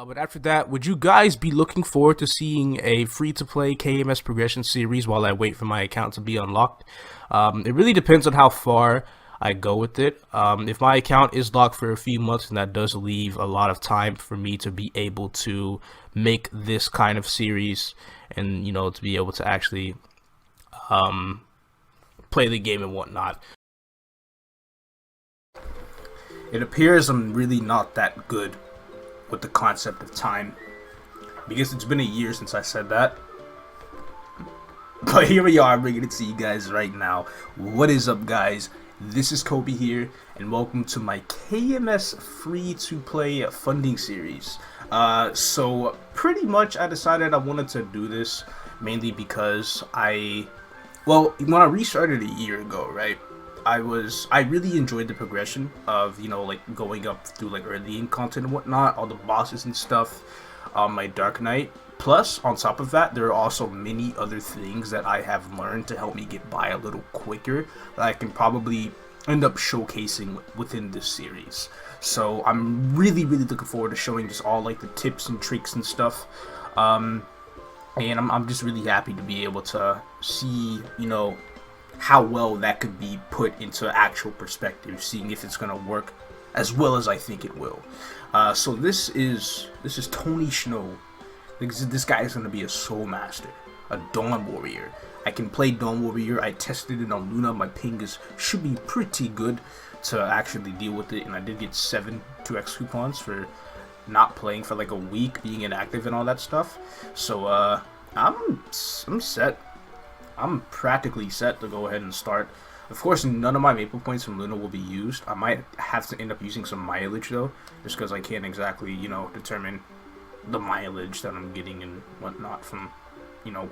But after that, would you guys be looking forward to seeing a free-to-play KMS progression series while I wait for my account to be unlocked? It really depends on how far I go with it. If my account is locked for a few months, then that does leave a lot of time for me to be able to make this kind of series and, to be able to actually play the game and whatnot. It appears I'm really not that good with the concept of time, because it's been a year since I said that. But here we are, bringing it to you guys right now. What is up, guys? This is Kobe here, and welcome to my KMS free-to-play funding series. So pretty much I decided I wanted to do this mainly because when I restarted a year ago, right? I really enjoyed the progression of, like going up through like early in content and whatnot, all the bosses and stuff on my Dark Knight. Plus, on top of that, there are also many other things that I have learned to help me get by a little quicker that I can probably end up showcasing within this series. So I'm really looking forward to showing just all like the tips and tricks and stuff. And I'm just really happy to be able to see, how well that could be put into actual perspective, seeing if it's gonna work as well as I think it will. So this is Tony Snow. This guy is gonna be a Soul Master, a Dawn Warrior. I can play Dawn Warrior. I tested it on Luna. My ping should be pretty good to actually deal with it, and I did get 7 2x coupons for not playing for like a week, being inactive and all that stuff. So I'm set. I'm practically set to go ahead and start. Of course, none of my Maple points from Luna will be used. I might have to end up using some mileage though, just because I can't exactly, determine the mileage that I'm getting and whatnot from,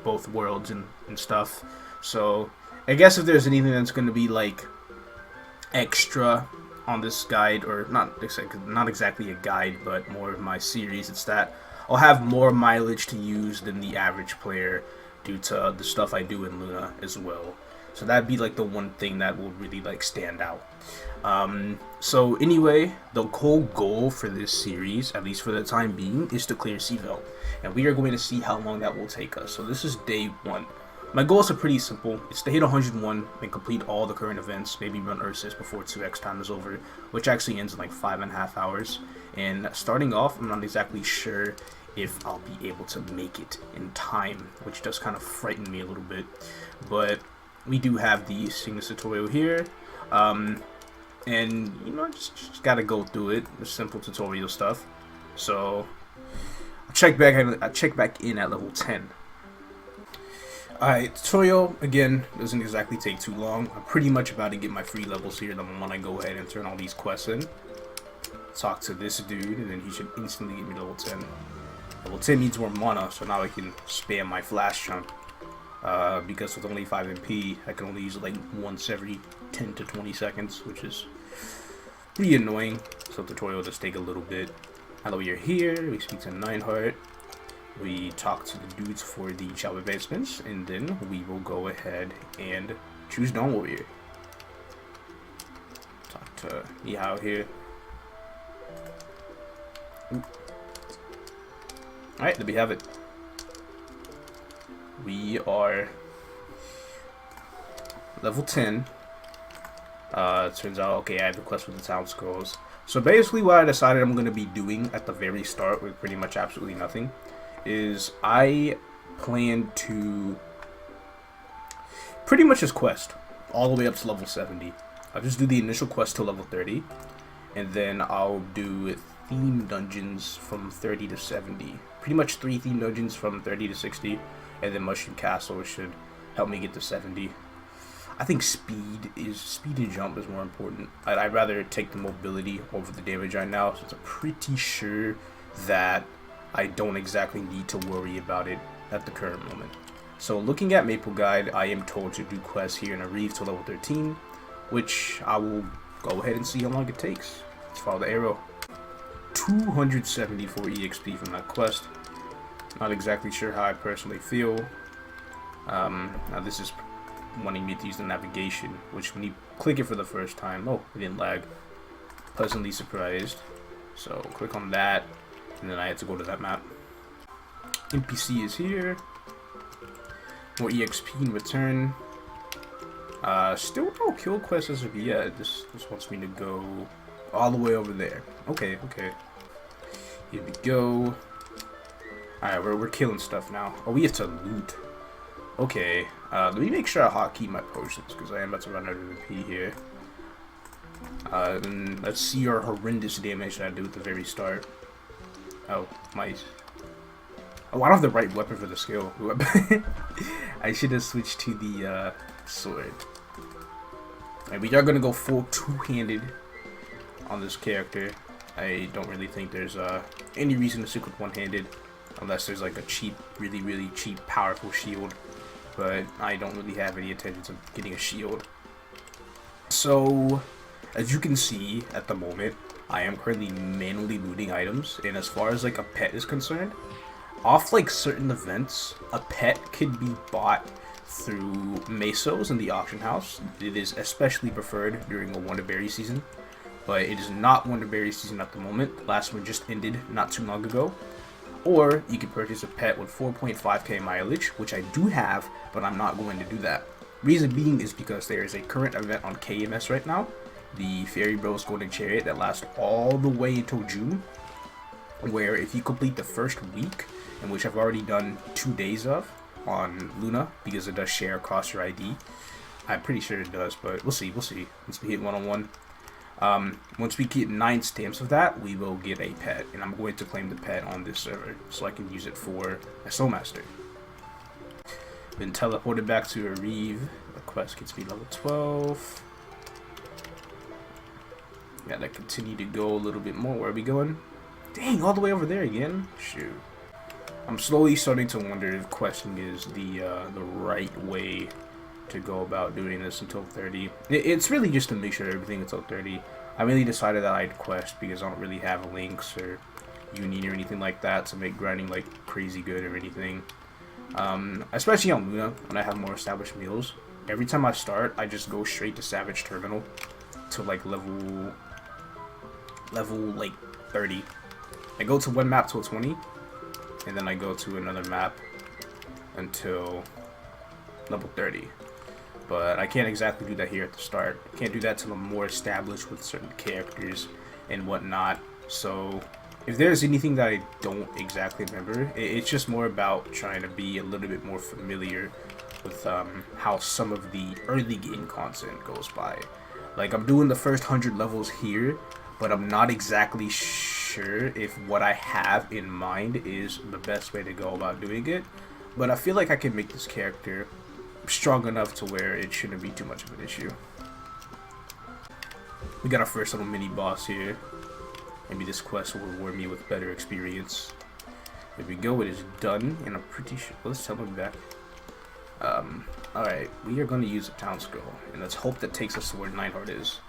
both worlds and stuff. So I guess if there's anything that's going to be like extra on this guide, or not exactly a guide, but more of my series, it's that I'll have more mileage to use than the average player, due to the stuff I do in Luna as well. So that'd be like the one thing that will really like stand out. So anyway, the whole goal for this series, at least for the time being, is to clear Vellum, and we are going to see how long that will take us. So this is day 1. My goals are pretty simple. It's to hit 101 and complete all the current events, maybe run Ursus before 2x time is over, which actually ends in like 5.5 hours. And starting off, I'm not exactly sure if I'll be able to make it in time, which does kind of frighten me a little bit. But we do have the iSIingGunz tutorial here, and just gotta go through it. The simple tutorial stuff. So I check back in at level 10. Alright, tutorial again doesn't exactly take too long. I'm pretty much about to get my free levels here. Then when I go ahead and turn all these quests in, talk to this dude, and then he should instantly get me to level 10. Level 10 needs more mana, so now I can spam my flash chunk. Because with only 5 MP, I can only use it like once every 10 to 20 seconds, which is pretty annoying. So tutorial will just take a little bit. Hello, you're here. We speak to Nineheart. We talk to the dudes for the job advancements, and then we will go ahead and choose Dawn Warrior. Talk to Mihao here. Alright, there we have it. We are level 10. Turns out, okay, I have the quest with the town scrolls. So basically what I decided I'm going to be doing at the very start, with pretty much absolutely nothing, is I plan to pretty much just quest all the way up to level 70. I'll just do the initial quest to level 30, and then I'll do theme dungeons from 30 to 70. Pretty much 3 theme dungeons from 30 to 60, and then Mushroom Castle should help me get to 70. I think speed and jump is more important. I'd rather take the mobility over the damage right now, so I'm pretty sure that I don't exactly need to worry about it at the current moment. So looking at Maple Guide, I am told to do quests here in a reef to level 13, which I will go ahead and see how long it takes. Let's follow the arrow. 274 EXP from that quest. Not exactly sure how I personally feel. Now this is wanting me to use the navigation, which when you click it for the first time, oh, it didn't lag. Pleasantly surprised. So click on that, and then I had to go to that map. NPC is here. More EXP in return. Still no kill quest as of yet. This wants me to go all the way over there. Okay, okay. Here we go. Alright, we're killing stuff now. Oh, we have to loot. Okay, let me make sure I hotkey my potions, because I am about to run out of MP here. And let's see our horrendous damage that I do at the very start. Oh, mice. Oh, I don't have the right weapon for the skill. I should have switched to the sword. Right, we are going to go full two-handed on this character. I don't really think there's any reason to stick with one-handed, unless there's like a cheap, really cheap, powerful shield. But I don't really have any intentions of getting a shield. So, as you can see at the moment, I am currently manually looting items, and as far as like a pet is concerned, off like certain events, a pet could be bought through mesos in the auction house. It is especially preferred during a Wonderberry season, but it is not Wonderberry season at the moment. The last one just ended not too long ago. Or you can purchase a pet with 4.5k mileage, which I do have, but I'm not going to do that. Reason being is because there is a current event on KMS right now, the Fairy Bros Golden Chariot, that lasts all the way until June, where if you complete the first week, in which I've already done 2 days of on Luna, because it does share across your ID. I'm pretty sure it does, but we'll see. Once we hit 1-on-1. Once we get 9 stamps of that, we will get a pet, and I'm going to claim the pet on this server so I can use it for a Soul Master. Been teleported back to a Reeve. The quest gets me level 12. Gotta continue to go a little bit more. Where are we going? Dang, all the way over there again? Shoot. I'm slowly starting to wonder if questing is the right way to go about doing this until 30. It's really just to make sure everything until 30. I really decided that I'd quest because I don't really have links or union or anything like that to make grinding like crazy good or anything. Especially on Luna, when I have more established meals. Every time I start, I just go straight to Savage Terminal to like level like 30. I go to one map till 20, and then I go to another map until level 30. But I can't exactly do that here at the start. I can't do that till I'm more established with certain characters and whatnot. So if there's anything that I don't exactly remember, it's just more about trying to be a little bit more familiar with how some of the early game content goes by. Like, I'm doing the first 100 levels here, but I'm not exactly sure if what I have in mind is the best way to go about doing it. But I feel like I can make this character strong enough to where it shouldn't be too much of an issue. We got our first little mini boss here. Maybe this quest will reward me with better experience. There we go, it is done, and I'm pretty sure. Let's tell me back. Alright, we are going to use a town scroll, and let's hope that takes us to where Nightheart is.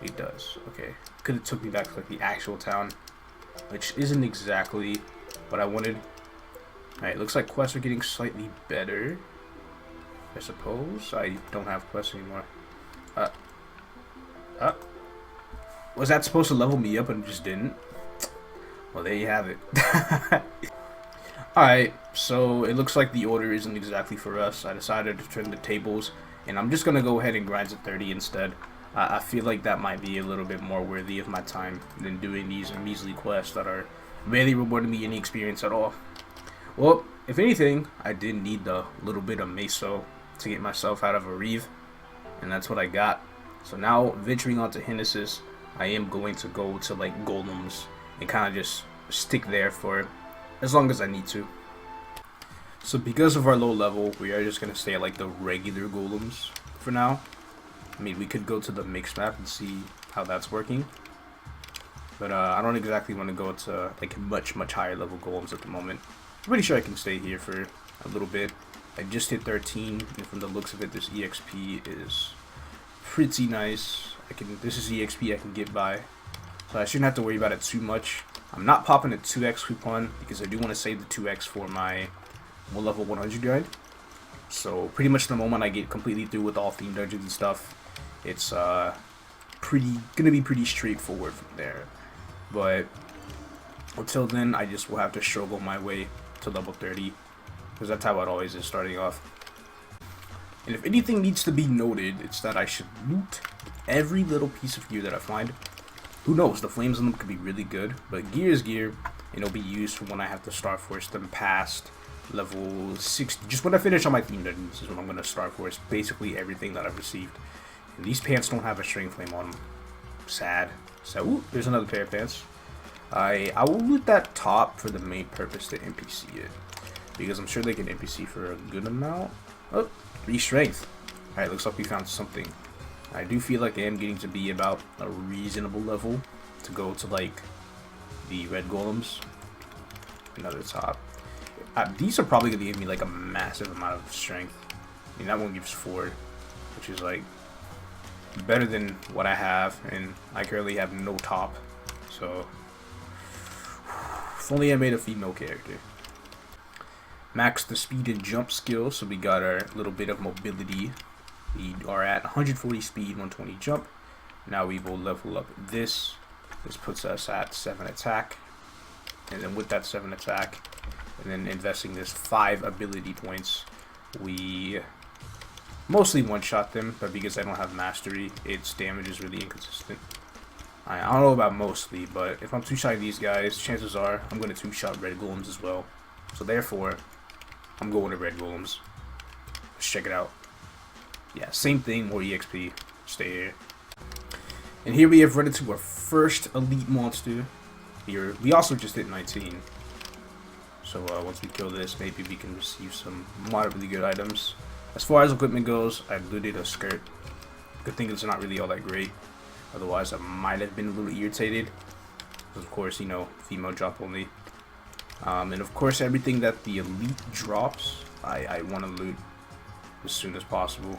It does. Okay. Could have took me back to like the actual town, which isn't exactly what I wanted. Alright, looks like quests are getting slightly better, I suppose. I don't have quests anymore. Was that supposed to level me up and just didn't? Well, there you have it. Alright, so it looks like the order isn't exactly for us. I decided to turn the tables, and I'm just going to go ahead and grind to 30 instead. I feel like that might be a little bit more worthy of my time than doing these measly quests that are barely rewarding me any experience at all. Well, if anything, I did need the little bit of meso to get myself out of a Reeve, and that's what I got. So now, venturing onto Genesis, I am going to go to like golems and kind of just stick there for as long as I need to. So because of our low level, we are just going to stay at like the regular golems for now. I mean, we could go to the mixed map and see how that's working, but I don't exactly want to go to like much higher level golems at the moment. I'm pretty sure I can stay here for a little bit. I just hit 13, and from the looks of it, this EXP is pretty nice. This is EXP I can get by, so I shouldn't have to worry about it too much. I'm not popping a 2x coupon because I do want to save the 2x for my level 100 grind. So pretty much the moment I get completely through with all themed dungeons and stuff, it's gonna be pretty straightforward from there. But Until then, I just will have to struggle my way to level 30, because that's how it always is starting off. And if anything needs to be noted, it's that I should loot every little piece of gear that I find. Who knows, the flames on them could be really good, but gear is gear, and it'll be used for when I have to Star Force them past level 60. Just when I finish on my theme dungeons is when I'm going to Star Force basically everything that I've received. And these pants don't have a string flame on them. Sad. So, ooh, there's another pair of pants. I will loot that top for the main purpose to NPC it, because I'm sure they can NPC for a good amount. Oh, 3 strength. Alright, looks like we found something. I do feel like I am getting to be about a reasonable level to go to like the red golems. Another top. These are probably going to give me like a massive amount of strength. I mean, that one gives 4, which is like better than what I have, and I currently have no top. So if only I made a female character. Max the speed and jump skill, so we got our little bit of mobility. We are at 140 speed, 120 jump. Now we will level up this. This puts us at 7 attack. And then with that 7 attack, and then investing this 5 ability points, we mostly one-shot them, but because I don't have mastery, its damage is really inconsistent. I don't know about mostly, but if I'm two-shotting these guys, chances are I'm going to two-shot red golems as well. So therefore, I'm going to red golems. Let's check it out. Yeah, same thing, more EXP. Stay here. And here we have run into our first elite monster. Here, we also just hit 19. So once we kill this, maybe we can receive some moderately good items. As far as equipment goes, I looted a skirt. Good thing it's not really all that great. Otherwise, I might have been a little irritated. Of course, you know, female drop only. And of course, everything that the elite drops, I want to loot as soon as possible.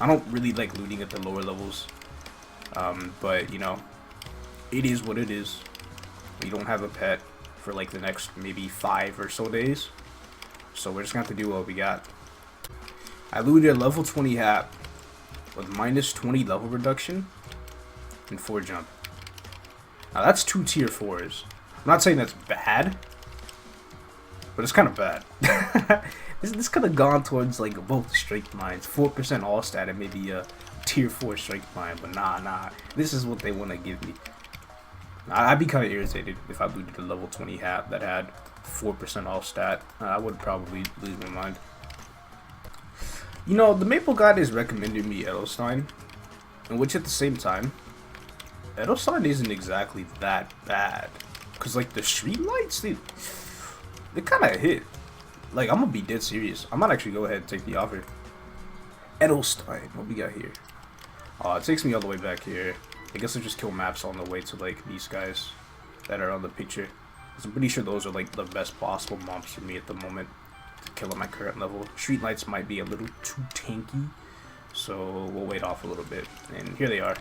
I don't really like looting at the lower levels. But, you know, it is what it is. We don't have a pet for like the next maybe 5 or so days. So we're just going to have to do what we got. I looted a level 20 hat with minus 20 level reduction and 4 jump. Now that's 2 tier 4s. I'm not saying that's bad, but it's kind of bad. This could have gone towards like both strength mines, 4% all stat and maybe a tier 4 strength mine, but nah. This is what they want to give me. I'd be kind of irritated if I looted a level 20 hat that had 4% all stat. I would probably lose my mind. You know, the Maple God is recommending me Edelstein, in which at the same time, Edelstein isn't exactly that bad. Because, like, the street lights, they kind of hit. Like, I'm going to be dead serious. I might actually go ahead and take the offer. Edelstein, what we got here? It takes me all the way back here. I guess I'll just kill maps on the way to, like, these guys that are on the picture. I'm pretty sure those are, like, the best possible mobs for me at the moment to kill at my current level. Streetlights might be a little too tanky, so we'll wait off a little bit. And here they are.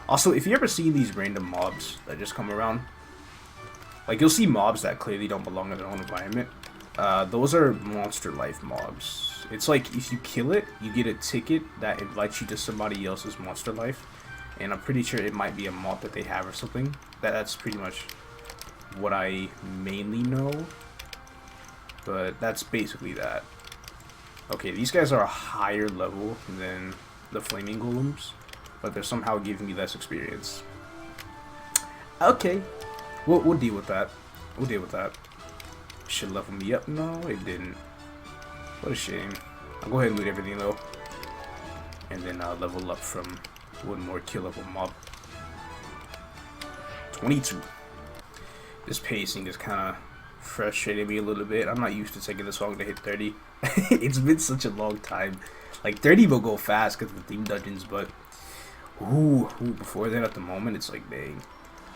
Also, if you ever see these random mobs that just come around, like, you'll see mobs that clearly don't belong in their own environment. Those are monster life mobs. It's like, if you kill it, you get a ticket that invites you to somebody else's monster life. And I'm pretty sure it might be a mod that they have or something. That's pretty much what I mainly know. But that's basically that. Okay, these guys are a higher level than the flaming golems, but they're somehow giving me less experience. Okay, we'll deal with that. We'll deal with that. Should level me up? No, it didn't. What a shame. I'll go ahead and loot everything though, and then I'll level up from one more killable mob. 22. This pacing is kind of frustrating me a little bit. I'm not used to taking this long to hit 30. It's been such a long time. Like 30 will go fast because of the theme dungeons, but before that, at the moment, it's like, dang.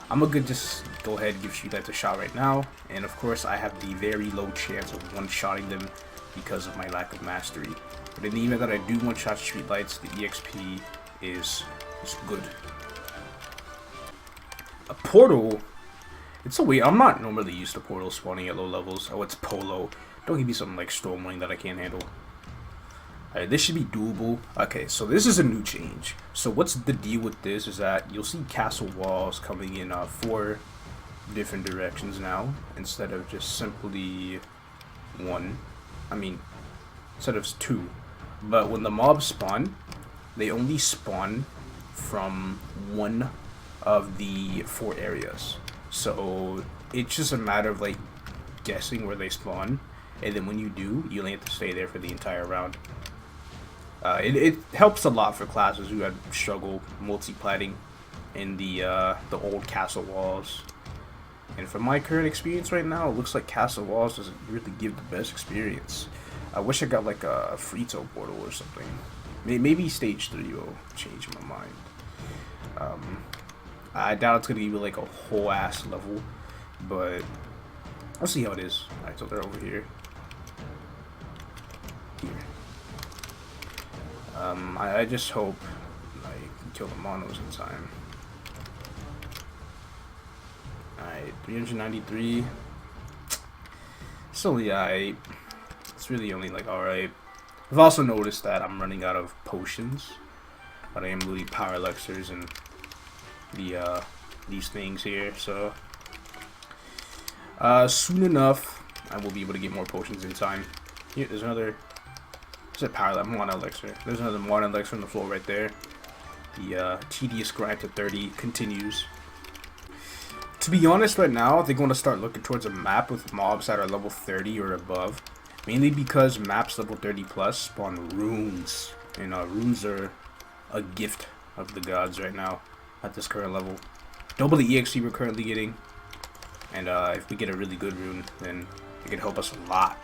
I'm gonna just go ahead and give Streetlights a shot right now, and of course I have the very low chance of one-shotting them because of my lack of mastery. But in the event that I do one-shot Streetlights, the EXP is good. A portal? It's so weird. I'm not normally used to portals spawning at low levels. Oh, it's Polo. Don't give me something like Stormwing that I can't handle. Alright, this should be doable. Okay, so this is a new change. So what's the deal with this is that you'll see castle walls coming in 4 different directions now, instead of just simply one. I mean, instead of two. But when the mobs spawn, they only spawn from one of the 4 areas. So it's just a matter of like guessing where they spawn, and then when you do, you only have to stay there for the entire round. It helps a lot for classes who had struggle multi-platting in the old castle walls. And from my current experience right now, it looks like castle walls doesn't really give the best experience. I wish I got like a free-to portal or something. Maybe stage 3 will change my mind. I doubt it's gonna give you like a whole ass level, but I'll see how it is. Alright, so they're over here. I just hope I can kill the monos in time. Alright, 393. Still, yeah, it's really only like alright. I've also noticed that I'm running out of potions, but I am looting power elixirs and these things here, so soon enough I will be able to get more potions in time. Here, there's another. Is it power? One elixir. There's another one elixir on the floor right there. The tedious grind to 30 continues. To be honest, right now I think I want to start looking towards a map with mobs that are level 30 or above. Mainly because maps level 30 plus spawn runes, and runes are a gift of the gods right now at this current level. Double the EXP we're currently getting, and if we get a really good rune, then it can help us a lot.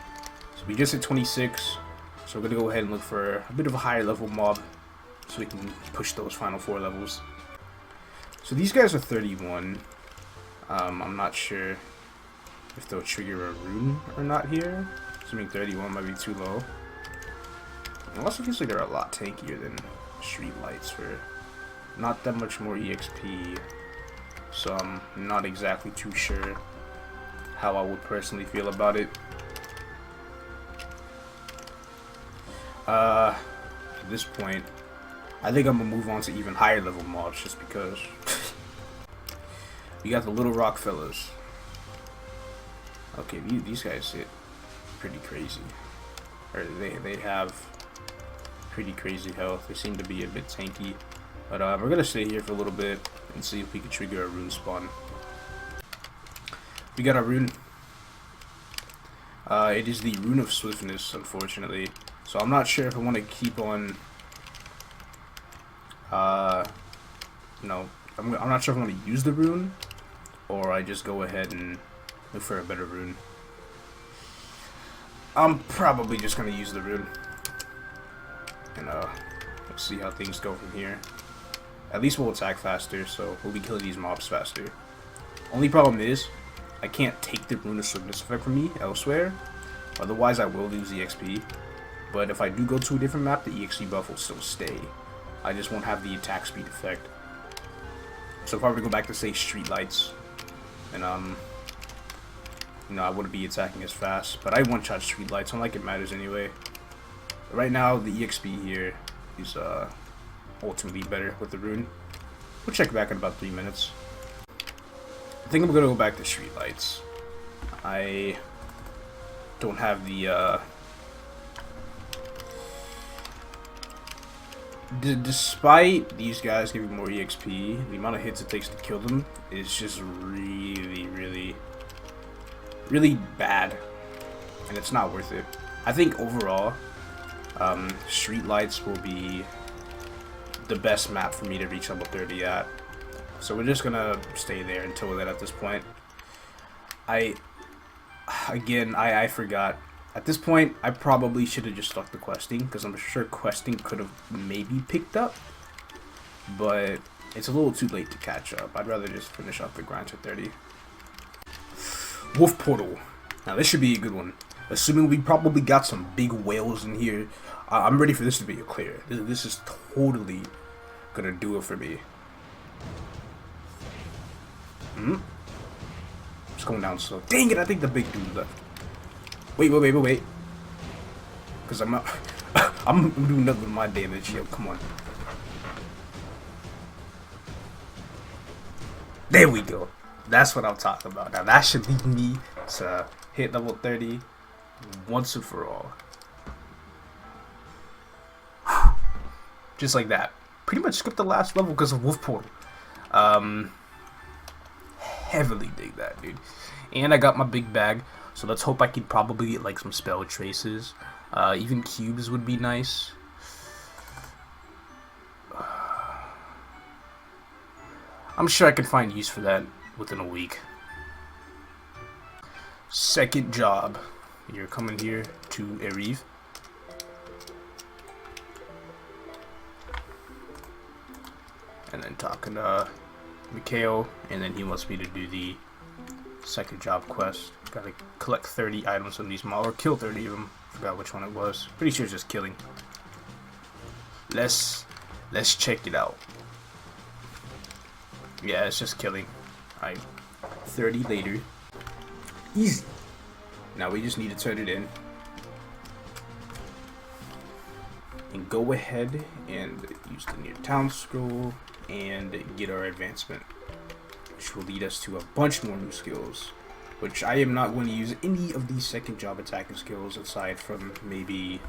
So we just hit 26, so we're gonna go ahead and look for a bit of a higher level mob, so we can push those final 4 levels. So these guys are 31. I'm not sure if they'll trigger a rune or not here. Assuming 31 might be too low. It also feels like they're a lot tankier than street lights for not that much more EXP. So I'm not exactly too sure how I would personally feel about it. At this point, I think I'm gonna move on to even higher level mobs just because. We got the little rock fellas. Okay, these guys hit pretty crazy. Or they have pretty crazy health. They seem to be a bit tanky. But we're gonna stay here for a little bit and see if we can trigger a rune spawn. We got a rune. It is the Rune of Swiftness, unfortunately. So I'm not sure if I want to keep on. No, I'm not sure if I want to use the rune, or I just go ahead and look for a better rune. I'm probably just gonna use the rune, and let's see how things go from here. At least we'll attack faster, so we'll be killing these mobs faster. Only problem is, I can't take the Rune of Swiftness effect from me elsewhere. Otherwise, I will lose EXP. But if I do go to a different map, the EXP buff will still stay. I just won't have the attack speed effect. So if I were to go back to, say, street lights, then you know, I wouldn't be attacking as fast. But I one-shot street lights, unlike it matters anyway. But right now, the EXP here is ultimately better with the rune. We'll check back in about 3 minutes. I think I'm gonna go back to street lights. I don't have the despite these guys giving more EXP, the amount of hits it takes to kill them is just really bad, and it's not worth it. I think overall, street lights will be the best map for me to reach level 30 at. So we're just gonna stay there until then at this point. I forgot. At this point, I probably should have just stuck to questing, because I'm sure questing could have maybe picked up. But it's a little too late to catch up. I'd rather just finish off the grind to 30. Wolf Portal. Now this should be a good one. Assuming we probably got some big whales in here. I'm ready for this to be a clear. This is totally gonna do it for me. It's going down slow. Dang it, I think the big dude left. Wait. Because I'm not. I'm doing nothing with my damage. Yo, come on. There we go. That's what I'm talking about. Now that should lead me to hit level 30 once and for all. Just like that. Pretty much skipped the last level because of Wolf Portal. Heavily dig that, dude. And I got my big bag, so let's hope I can probably get like some spell traces. Even cubes would be nice. I'm sure I can find use for that within a week. Second job. You're coming here to Erive. And then talking to Mikhail, and then he wants me to do the second job quest. Gotta collect 30 items from these mobs, or kill 30 of them. Forgot which one it was. Pretty sure it's just killing. Let's check it out. Yeah, it's just killing. Alright, 30 later. Easy. Now we just need to turn it in. And go ahead and use the near town scroll and get our advancement, which will lead us to a bunch more new skills, which I am not going to use any of these second job attacking skills aside from maybe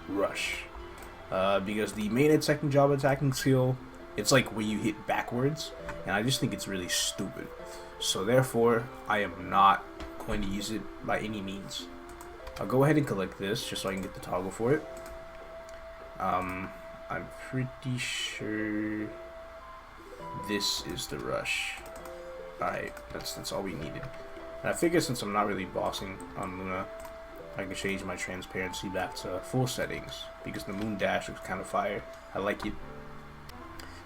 Rush, because the main second job attacking skill, it's like where you hit backwards, and I just think it's really stupid. So therefore, I am not going to use it by any means. I'll go ahead and collect this just so I can get the toggle for it. I'm pretty sure this is the Rush. Alright, that's all we needed. And I figure since I'm not really bossing on Luna, I can change my transparency back to full settings, because the moon dash looks kind of fire. I like it.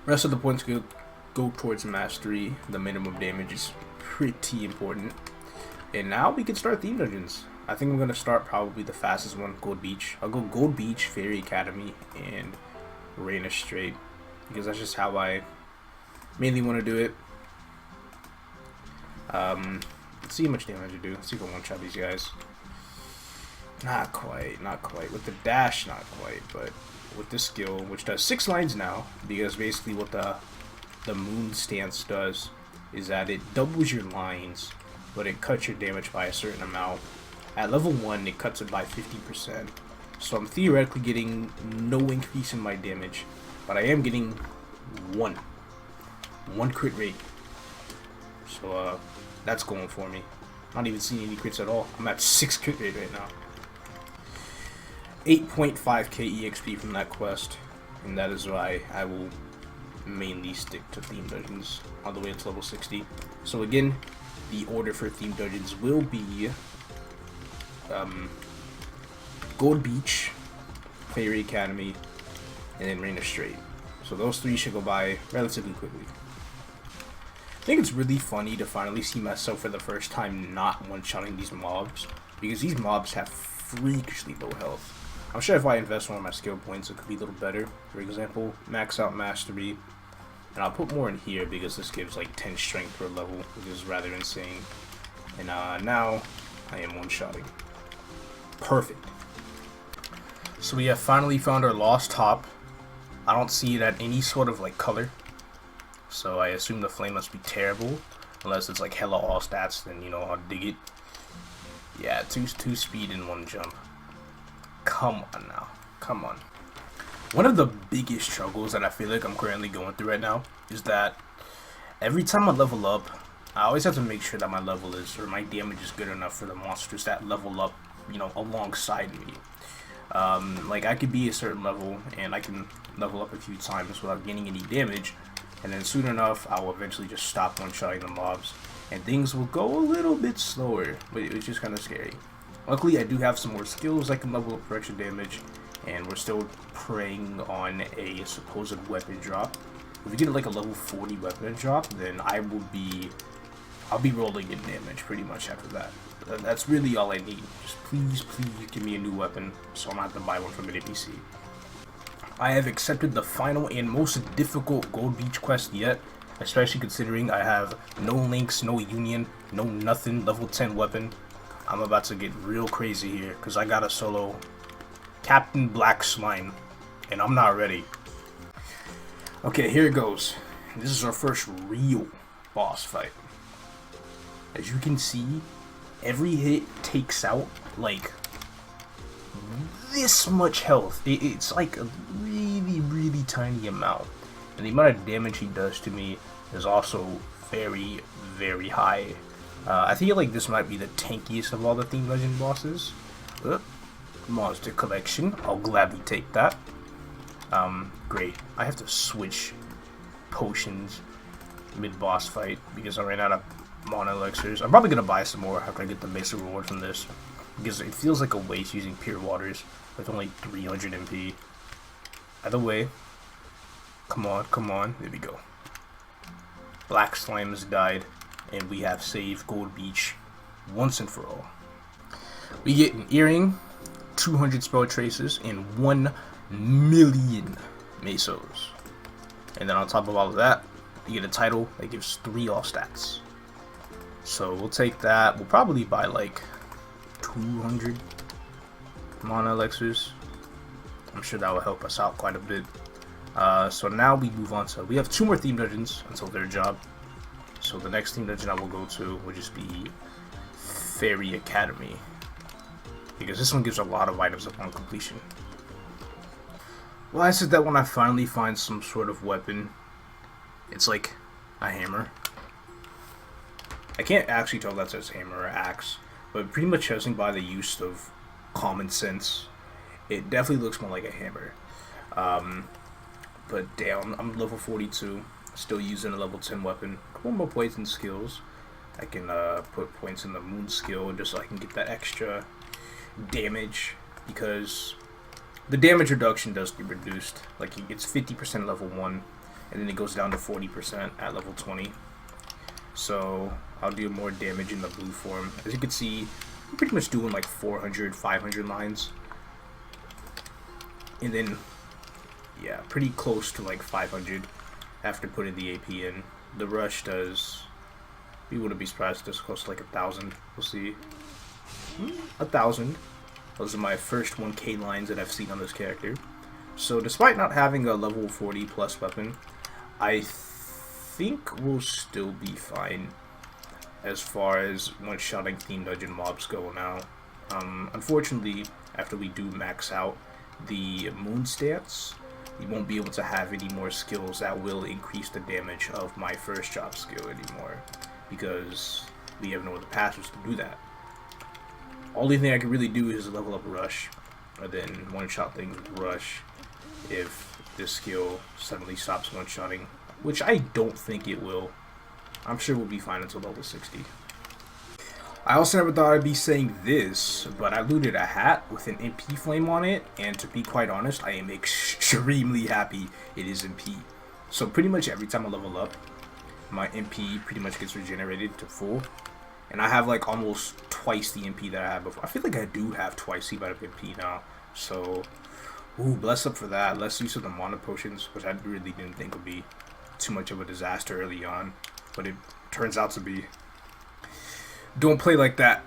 Rest of the points go towards mastery. The minimum damage is pretty important. And now we can start theme dungeons. I think I'm going to start probably the fastest one, Gold Beach. I'll go Gold Beach, Fairy Academy, and Riena Strait, because that's just how I mainly want to do it. Let's see how much damage I do. Let's see if I one-shot these guys. Not quite, not quite. With the dash, not quite, but with this skill, which does 6 lines now, because basically what the moon stance does is that it doubles your lines, but it cuts your damage by a certain amount. At level 1, it cuts it by 50%. So I'm theoretically getting no increase in my damage, but I am getting one crit rate. So that's going for me. Not even seeing any crits at all. I'm at 6 crit rate right now. 8.5k EXP from that quest, and that is why I will mainly stick to theme dungeons all the way to level 60. So again, the order for theme dungeons will be Gold Beach, Fairy Academy, and then Riena Strait. So those 3 should go by relatively quickly. I think it's really funny to finally see myself for the first time not one-shotting these mobs, because these mobs have freakishly low health. I'm sure if I invest more of my skill points, it could be a little better. For example, max out mastery, and I'll put more in here because this gives like 10 strength per level, which is rather insane. And now I am one-shotting. Perfect. So we have finally found our lost top. I don't see it at any sort of like color, so I assume the flame must be terrible, unless it's like hella all stats. Then you know I'll dig it. Yeah, two speed in 1 jump. Come on now, come on. One of the biggest struggles that I feel like I'm currently going through right now is that every time I level up, I always have to make sure that my level is, or my damage is good enough for the monsters that level up, you know, alongside me. Like I could be a certain level and I can level up a few times without gaining any damage, and then soon enough I will eventually just stop one-shotting the mobs and things will go a little bit slower, but it's just kind of scary. Luckily I do have some more skills I can level up for extra damage, and we're still preying on a supposed weapon drop. If we get like a level 40 weapon drop, then I'll be rolling in damage pretty much after that. That's really all I need. Just please give me a new weapon so I'm not have to buy one from an NPC. I have accepted the final and most difficult Gold Beach quest yet, especially considering I have no links, no union, no nothing, level 10 weapon. I'm about to get real crazy here because I got a solo Captain Black Slime and I'm not ready. Okay, here it goes. This is our first real boss fight. As you can see, every hit takes out like this much health. It's like a really tiny amount, and the amount of damage he does to me is also very high. I feel like this might be the tankiest of all the Theme Legend bosses. Monster collection, I'll gladly take that. Great. I have to switch potions mid-boss fight because I ran out of mana elixirs. I'm probably gonna buy some more after I get the basic reward from this, because it feels like a waste using pure waters with only 300 MP. Either way, come on, there we go. Black Slime has died, and we have saved Gold Beach once and for all. We get an earring, 200 spell traces, and 1 million mesos. And then on top of all of that, you get a title that gives 3 off stats. So we'll take that. We'll probably buy like 200 mana elixirs. I'm sure that will help us out quite a bit. So now we move on to, we have 2 more theme dungeons until their job. So the next theme dungeon I will go to will just be Fairy Academy, because this one gives a lot of items upon completion. Well, I said that when I finally find some sort of weapon, it's like a hammer. I can't actually tell if that says hammer or axe, but pretty much judging by the use of common sense, it definitely looks more like a hammer. But damn, I'm level 42, still using a level 10 weapon. A couple more points in skills. I can put points in the moon skill just so I can get that extra damage, because the damage reduction does get reduced. Like, it's 50% level 1, and then it goes down to 40% at level 20. So I'll do more damage in the blue form. As you can see, I'm pretty much doing like 400, 500 lines. And then, yeah, pretty close to like 500 after putting the AP in. The rush does, you wouldn't be surprised, it does close to like 1,000. We'll see. 1,000. Those are my first 1k lines that I've seen on this character. So despite not having a level 40 plus weapon, I think we'll still be fine as far as one-shotting theme dungeon mobs go now. Unfortunately, after we do max out the moon stance, we won't be able to have any more skills that will increase the damage of my first job skill anymore, because we have no other passives to do that. Only thing I can really do is level up rush, or then one-shot things with rush if this skill suddenly stops one-shotting, which I don't think it will. I'm sure we'll be fine until level 60. I also never thought I'd be saying this, but I looted a hat with an MP flame on it, and to be quite honest, I am extremely happy it is MP. So pretty much every time I level up, my MP pretty much gets regenerated to full, and I have like almost twice the MP that I had before. I feel like I do have twice the amount of MP now, so ooh, bless up for that. Less use of the mana potions, which I really didn't think would be too much of a disaster early on, but it turns out to be. Don't play like that.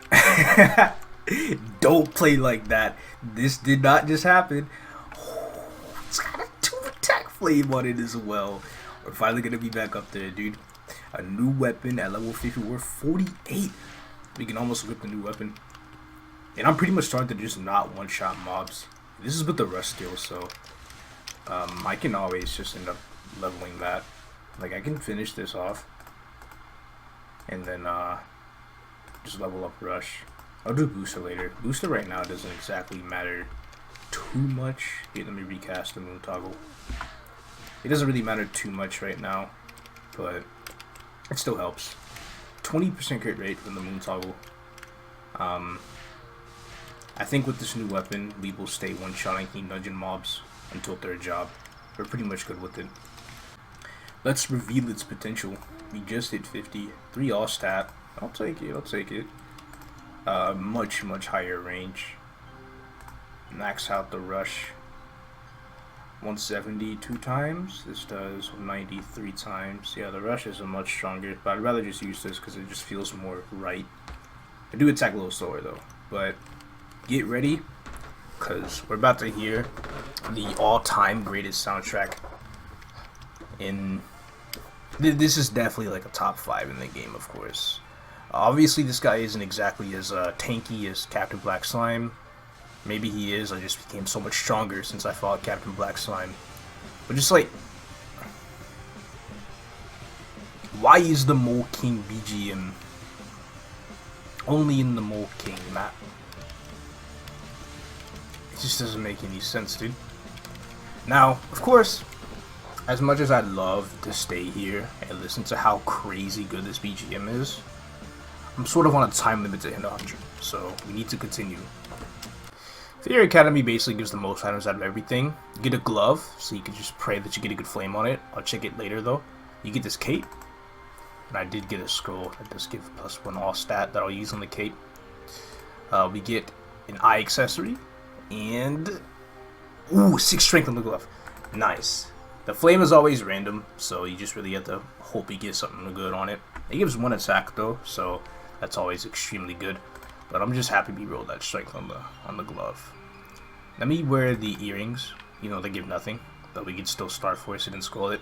Don't play like that. This did not just happen. Oh, it's got a 2 attack flame on it as well. We're finally gonna be back up there, dude. A new weapon at level 50. We're 48. We can almost whip the new weapon. And I'm pretty much starting to just not one-shot mobs. This is with the rush skill, so I can always just end up leveling that. Like, I can finish this off, and then just level up rush. I'll do booster later. Booster right now doesn't exactly matter too much. Here, let me recast the moon toggle. It doesn't really matter too much right now, but it still helps. 20% crit rate from the moon toggle. I think with this new weapon, we will stay one-shotting theme dungeon mobs until third job. We're pretty much good with it. Let's reveal its potential. We just hit 50. 3 all stat. I'll take it, I'll take it. Much higher range. Max out the rush. 170 2 times. This does 93 times. Yeah, the rush is a much stronger, but I'd rather just use this because it just feels more right. I do attack a little slower though, but get ready, because we're about to hear the all-time greatest soundtrack in... This is definitely like a top 5 in the game, of course. Obviously, this guy isn't exactly as tanky as Captain Black Slime. Maybe he is, I just became so much stronger since I fought Captain Black Slime. But just like, why is the Mole King BGM only in the Mole King map? It just doesn't make any sense, dude. Now, of course, as much as I'd love to stay here and listen to how crazy good this BGM is, I'm sort of on a time limit to hit 100, so we need to continue. Fear Academy basically gives the most items out of everything. You get a glove, so you can just pray that you get a good flame on it. I'll check it later though. You get this cape, and I did get a scroll that does give +1 all stat that I'll use on the cape. We get an eye accessory, and ooh, 6 strength on the glove. Nice. The flame is always random, so you just really have to hope you get something good on it. It gives 1 attack though, so that's always extremely good. But I'm just happy we rolled that strength on the glove. Let me wear the earrings. You know, they give nothing, but we can still Star Force it and scroll it.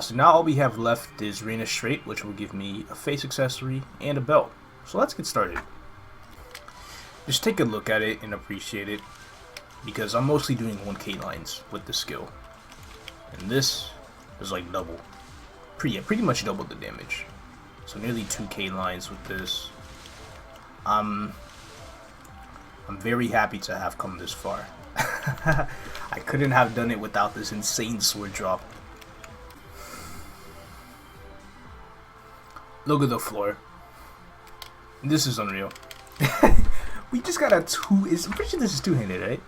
So now all we have left is Riena Strait, which will give me a face accessory and a belt. So let's get started. Just take a look at it and appreciate it, because I'm mostly doing 1k lines with the skill. And this is like double. Pretty much double the damage. So nearly 2k lines with this. I'm very happy to have come this far. I couldn't have done it without this insane sword drop. Look at the floor. This is unreal. We just got a I'm pretty sure this is two-handed, right?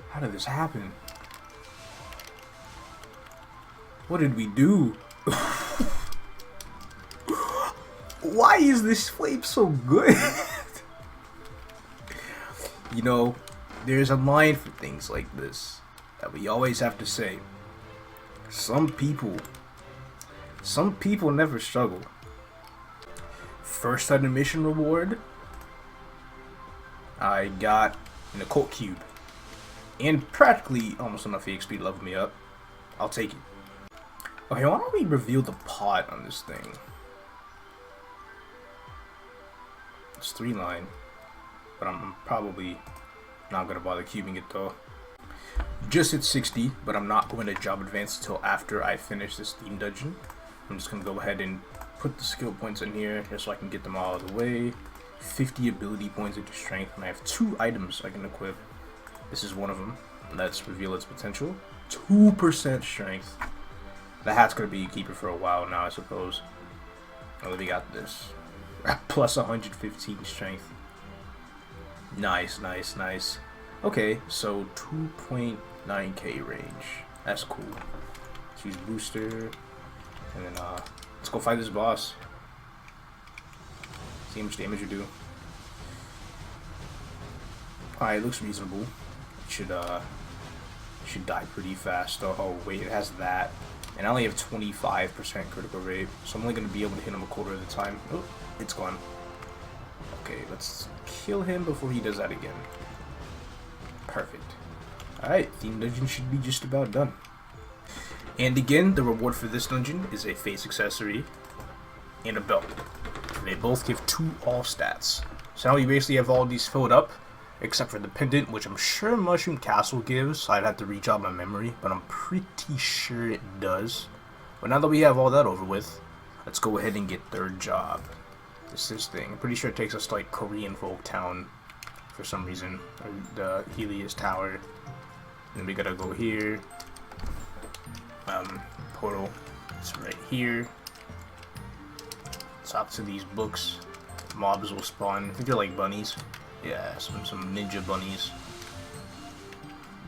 How did this happen? What did we do? Why is this flame so good? You know, there's a line for things like this that we always have to say. Some people never struggle. First item mission reward, I got an occult cube. And practically almost enough EXP to level me up. I'll take it. Okay, why don't we reveal the pot on this thing? It's 3-line, but I'm probably not gonna bother cubing it though. Just hit 60, but I'm not going to job advance until after I finish this theme dungeon. I'm just gonna go ahead and put the skill points in here just so I can get them all out of the way. 50 ability points into strength, and I have 2 items I can equip. This is one of them. Let's reveal its potential. 2% strength. The hat's gonna be a keeper for a while now, I suppose. Oh, we got this. Plus 115 strength. Nice, nice, nice. Okay, so 2.9k range. That's cool. Let's use booster. And then, let's go fight this boss. See how much damage you do. Alright, looks reasonable. It should die pretty fast though. Oh wait, it has that. And I only have 25% critical rate, so I'm only going to be able to hit him a quarter of the time. Oh, it's gone. Okay, let's kill him before he does that again. Perfect. Alright, theme dungeon should be just about done. And again, the reward for this dungeon is a face accessory and a belt. They both give 2 all stats. So now we basically have all these filled up, except for the pendant, which I'm sure Mushroom Castle gives. I'd have to reach out my memory, but I'm pretty sure it does. But now that we have all that over with, let's go ahead and get third job. This thing. I'm pretty sure it takes us to like Korean Folk Town for some reason, or the Helios Tower. And then we gotta go here. Portal. It's right here. Talk to these books. Mobs will spawn. I think they're like bunnies. Yeah, some ninja bunnies.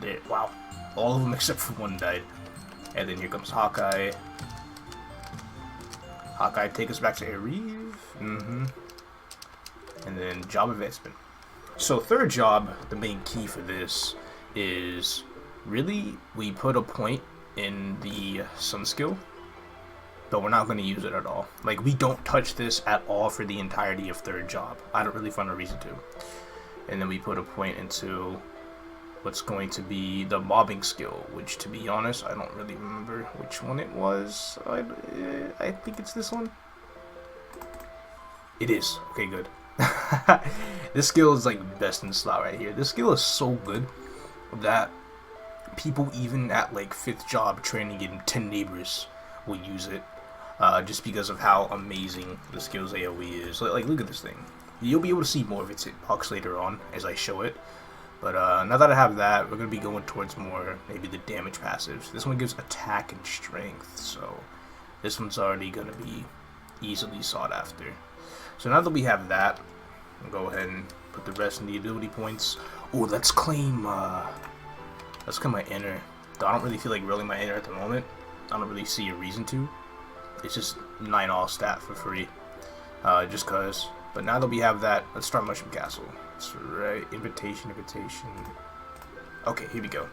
There, wow. All of them except for one died. And then here comes Hawkeye. Hawkeye, take us back to Areve. And then job advancement. So third job, the main key for this is really we put a point in the sun skill, but we're not going to use it at all. Like, we don't touch this at all for the entirety of third job. I don't really find a reason to. And then we put a point into what's going to be the mobbing skill, which, to be honest, I don't really remember which one it was. I think it's this one. It is. Okay, good. This skill is like best in slot right here. This skill is so good that people even at like 5th job training in 10 neighbors will use it, just because of how amazing the skill's AoE is. Like look at this thing. You'll be able to see more of its hitbox later on as I show it. But now that I have that, we're going to be going towards more, maybe the damage passives. This one gives attack and strength, so this one's already going to be easily sought after. So now that we have that, we'll go ahead and put the rest in the ability points. Oh, let's claim my inner. Though I don't really feel like rolling my inner at the moment. I don't really see a reason to. It's just 9 all stat for free, just cause. But now that we have that, let's start Mushroom Castle. That's right, invitation. Okay, here we go.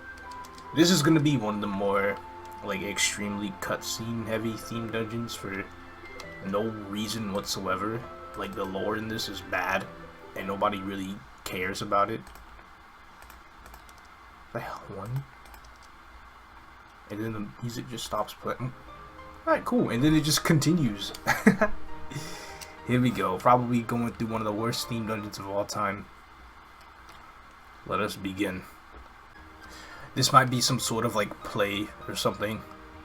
This is gonna be one of the more like extremely cutscene heavy themed dungeons for no reason whatsoever. Like the lore in this is bad, and nobody really cares about it. The hell one? And then the music just stops playing. Alright, cool. And then it just continues. Here we go. Probably going through one of the worst themed dungeons of all time. Let us begin. This might be some sort of like play or something,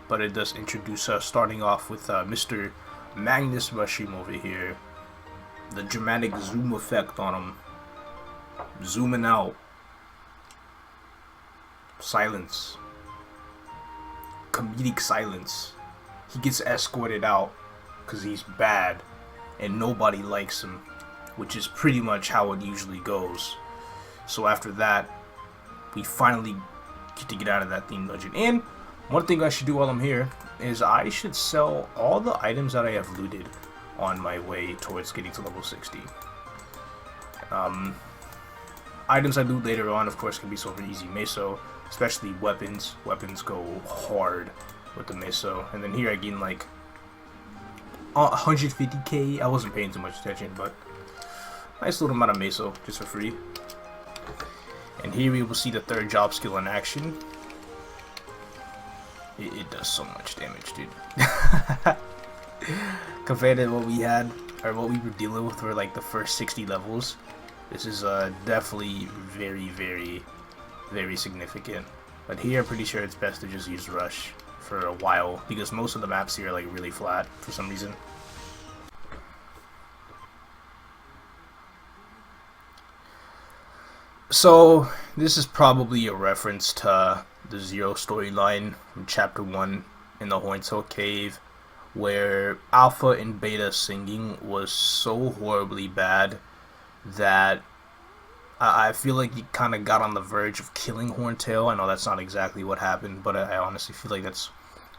but it does introduce us, starting off with Mr. Magnus Mushroom over here. The dramatic zoom effect on him. Zooming out. Silence. Comedic silence. He gets escorted out because he's bad and nobody likes him, which is pretty much how it usually goes. So after that, we finally get to get out of that theme dungeon. And one thing I should do while I'm here is I should sell all the items that I have looted on my way towards getting to level 60. Items I loot later on, of course, can be sold for easy meso, especially weapons. Weapons go hard with the meso. And then here I gain like 150k. I wasn't paying too much attention, but nice little amount of meso just for free. And here we will see the 3rd job skill in action. It does so much damage, dude. Compared to what we had, or what we were dealing with for like the first 60 levels, this is definitely very, very, very significant. But here I'm pretty sure it's best to just use Rush for a while, because most of the maps here are like really flat for some reason. So this is probably a reference to the Zero storyline from Chapter 1 in the Horntail Cave, where Alpha and Beta singing was so horribly bad that I feel like he kind of got on the verge of killing Horntail. I know that's not exactly what happened, but I honestly feel like that's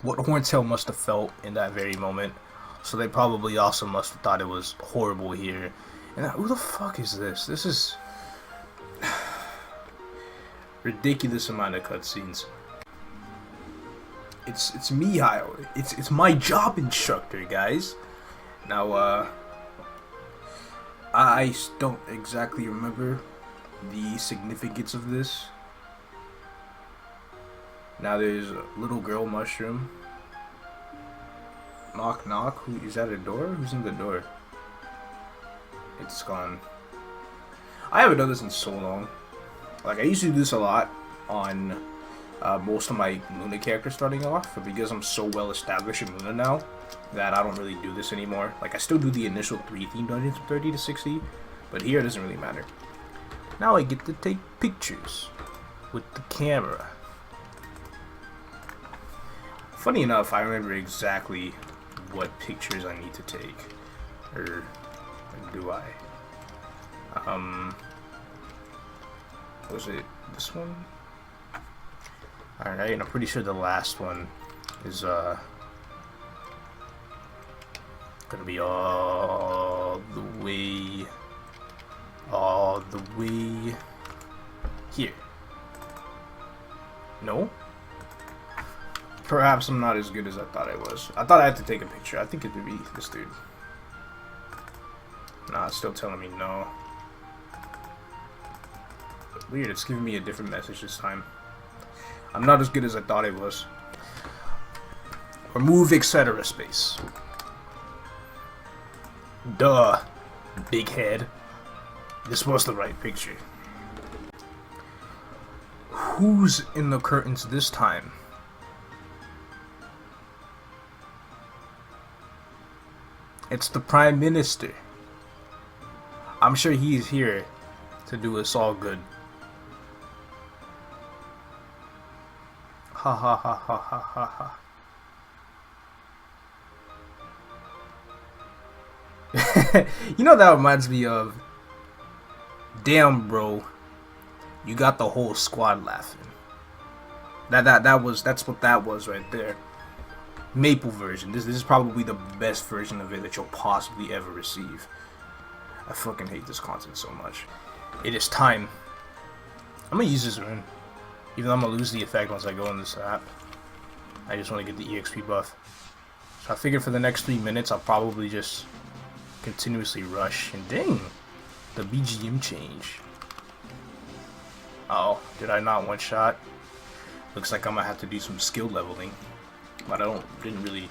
what Horntail must have felt in that very moment. So they probably also must have thought it was horrible here. And who the fuck is this? This is ridiculous amount of cutscenes. It's Mihail. It's my job instructor, guys. Now I don't exactly remember the significance of this. Now there's a little girl mushroom. Knock knock. Who is that? A door? Who's in the door? It's gone. I haven't done this in so long. Like I used to do this a lot on most of my Luna characters starting off, but because I'm so well established in Luna now that I don't really do this anymore. Like I still do the initial 3 theme dungeons from 30 to 60, but here it doesn't really matter. Now I get to take pictures with the camera. Funny enough, I remember exactly what pictures I need to take. Or do I? Was it this one? Alright, and I'm pretty sure the last one is gonna be all the way here. No? Perhaps I'm not as good as I thought I was. I thought I had to take a picture. I think it would be this dude. Nah, it's still telling me no. Weird, it's giving me a different message this time. I'm not as good as I thought it was. Remove etc. space. Duh. Big head. This was the right picture. Who's in the curtains this time? It's the Prime Minister. I'm sure he's here to do us all good. Ha ha ha ha ha ha ha. You know, that reminds me of, damn bro, you got the whole squad laughing. That's what that was right there. Maple version. This is probably the best version of it that you'll possibly ever receive. I fucking hate this content so much. It is time. I'm gonna use this rune, even though I'm gonna lose the effect once I go in this app. I just want to get the EXP buff. So I figured for the next 3 minutes I'll probably just continuously rush. And dang, the BGM change. Oh, did I not one shot? Looks like I'm gonna have to do some skill leveling, but I didn't really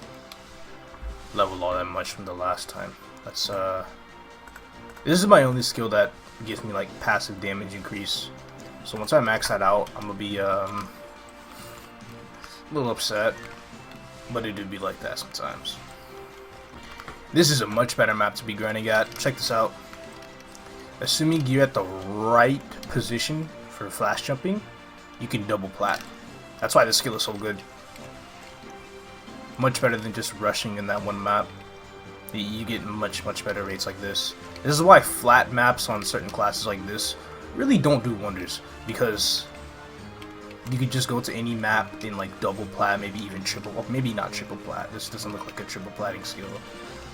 level all that much from the last time. Let's this is my only skill that gives me like passive damage increase. So once I max that out, I'm gonna be a little upset, but it do be like that sometimes. This is a much better map to be grinding at. Check this out. Assuming you're at the right position for flash jumping, you can double plat. That's why this skill is so good. Much better than just rushing in that one map. You get much better rates like this. This is why flat maps on certain classes like this really don't do wonders, because you could just go to any map in like double plat, maybe even triple, well, maybe not triple plat. This doesn't look like a triple platting skill,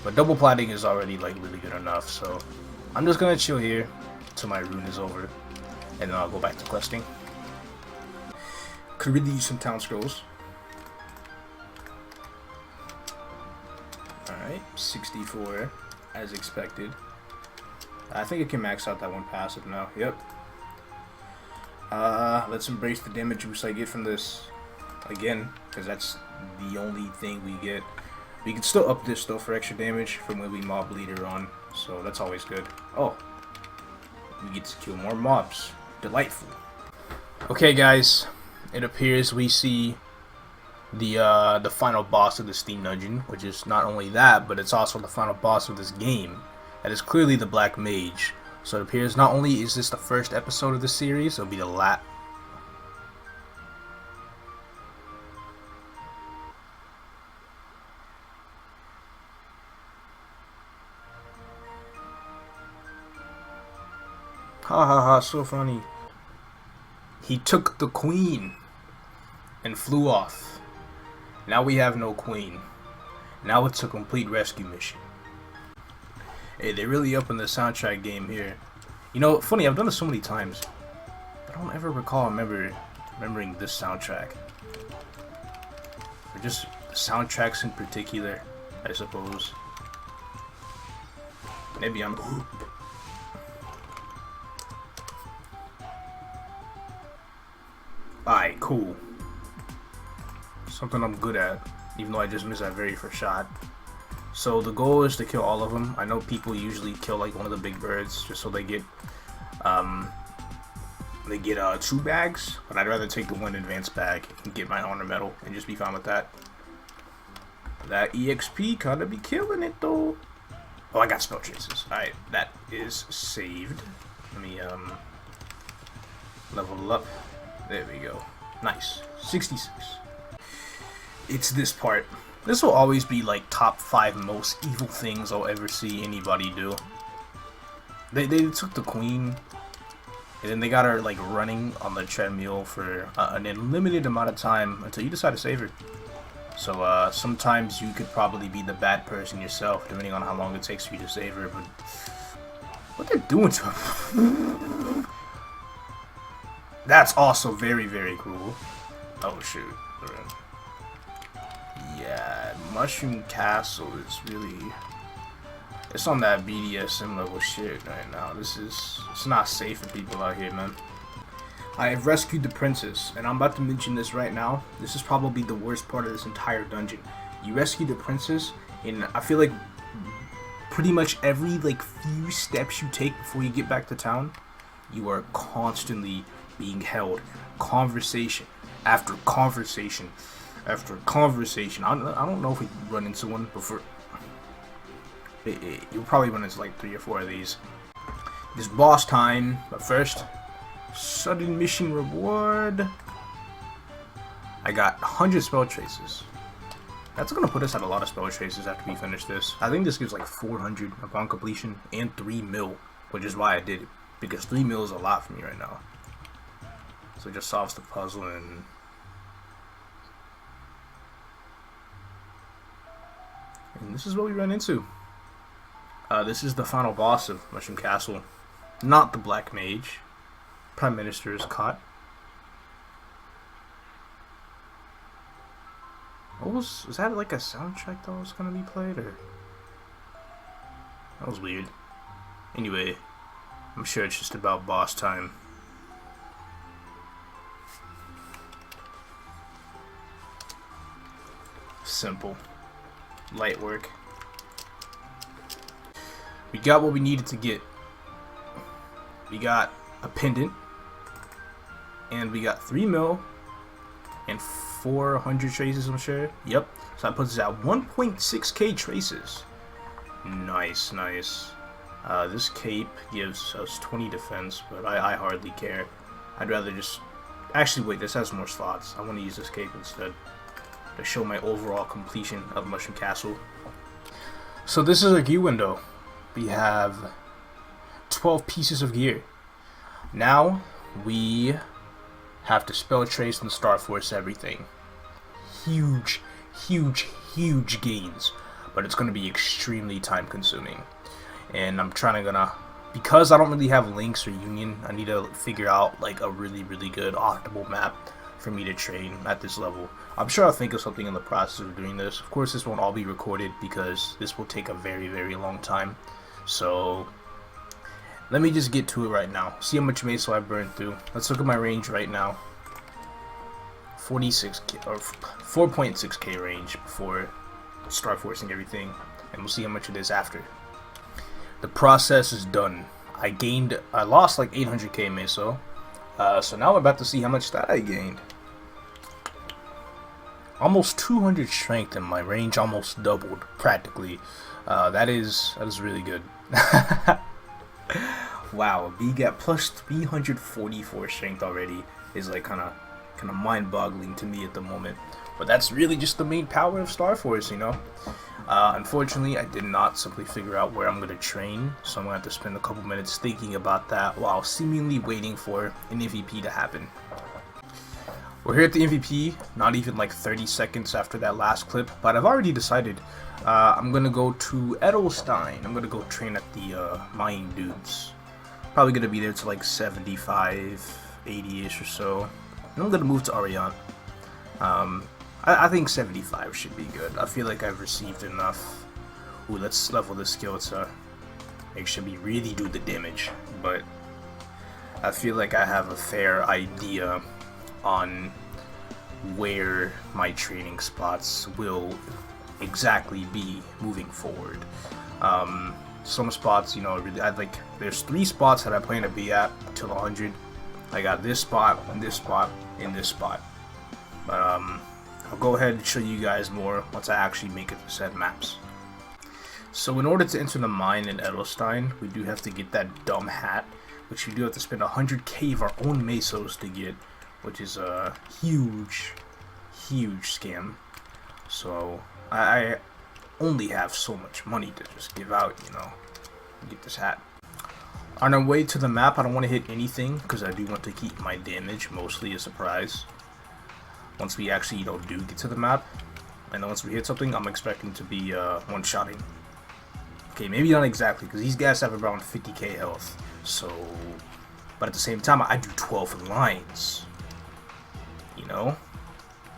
but double platting is already like really good enough. So I'm just gonna chill here till my rune is over, and then I'll go back to questing. Could really use some town scrolls. Alright, 64 as expected. I think I can max out that one passive now. Yep. Let's embrace the damage boost I get from this again, because that's the only thing we get. We can still up this though for extra damage from when we mob leader on, so that's always good. Oh, we get to kill more mobs. Delightful. Okay guys, it appears we see the final boss of the Steam Dungeon, which is not only that, but it's also the final boss of this game. That is clearly the Black Mage. So it appears not only is this the first episode of the series, it'll be the last. Ha ha ha, so funny. He took the queen and flew off. Now we have no queen. Now it's a complete rescue mission. Hey, they really up in the soundtrack game here. You know, funny, I've done this so many times, but I don't ever recall remembering this soundtrack. Or just the soundtracks in particular, I suppose. Maybe I'm... Alright, cool. Something I'm good at, even though I just missed that very first shot. So the goal is to kill all of them. I know people usually kill like one of the big birds just so they get 2 bags, but I'd rather take the 1 advanced bag and get my honor medal and just be fine with that. That EXP kinda be killing it though. Oh, I got spell traces. Alright, that is saved. Let me level up. There we go. Nice. 66. It's this part. This will always be like top 5 most evil things I'll ever see anybody do. They took the queen, and then they got her like running on the treadmill for an unlimited amount of time until you decide to save her. So sometimes you could probably be the bad person yourself, depending on how long it takes for you to save her. But what they're doing to her? That's also very cruel. Oh shoot. Yeah, Mushroom Castle is really... It's on that BDSM level shit right now. It's not safe for people out here, man. I have rescued the princess, and I'm about to mention this right now. This is probably the worst part of this entire dungeon. You rescue the princess, and I feel like pretty much every few steps you take before you get back to town, you are constantly being held. Conversation after conversation after conversation. I don't know if we run into one before. You'll probably run into like 3 or 4 of these. This boss time, but first, sudden mission reward. I got 100 spell traces. That's gonna put us at a lot of spell traces after we finish this. I think this gives like 400 upon completion and 3 mil, which is why I did it, because 3 mil is a lot for me right now. So it just solves the puzzle, and this is what we run into. This is the final boss of Mushroom Castle. Not the Black Mage. Prime Minister is caught. Was that like a soundtrack that was gonna be played, or? That was weird. Anyway, I'm sure it's just about boss time. Simple. Light work. We got what we needed to get. We got a pendant, and we got 3 mil and 400 traces, I'm sure. Yep. So that puts us at 1.6k traces. Nice, nice. This cape gives us 20 defense, but I hardly care. I'd rather just... Actually, wait, this has more slots. I want to use this cape instead to show my overall completion of Mushroom Castle. So this is our gear window. We have 12 pieces of gear. Now we have to spell trace and star force everything. Huge, huge, huge gains, but it's going to be extremely time consuming. And I'm because I don't really have links or union, I need to figure out like a really good optimal map for me to train at this level. I'm sure I'll think of something in the process of doing this. Of course, this won't all be recorded because this will take a very long time. So let me just get to it right now. See how much meso I burned through. Let's look at my range right now. 46k or 4.6k range before start forcing everything, and we'll see how much it is after. The process is done. I lost like 800k meso. So now I'm about to see how much that I gained. Almost 200 strength, and my range almost doubled practically. That is really good. Wow, B got plus 344 strength already is like kind of mind-boggling to me at the moment. But that's really just the main power of Star Force, you know. Unfortunately, I did not simply figure out where I'm going to train, so I'm going to have to spend a couple minutes thinking about that while seemingly waiting for an MVP to happen. We're here at the MVP, not even like 30 seconds after that last clip, but I've already decided I'm going to go to Edelstein. I'm going to go train at the mining dudes. Probably going to be there to like 75, 80-ish or so. And I'm going to move to Ariane. I think 75 should be good. I feel like I've received enough. Ooh, let's level this skill to make sure we really do the damage. But I feel like I have a fair idea on where my training spots will exactly be moving forward. Some spots, you know, really, there's 3 spots that I plan to be at till 100. I got this spot, and this spot, and this spot. But I'll go ahead and show you guys more once I actually make it to said maps. So in order to enter the mine in Edelstein, we do have to get that dumb hat, which we do have to spend 100k of our own mesos to get, which is a huge scam. So I only have so much money to just give out, you know, to get this hat. On our way to the map, I don't want to hit anything because I do want to keep my damage mostly a surprise. Once we actually, you know, do get to the map, and then once we hit something, I'm expecting to be one-shotting. Okay, maybe not exactly, because these guys have around 50k health. So, but at the same time, I do 12 lines. You know,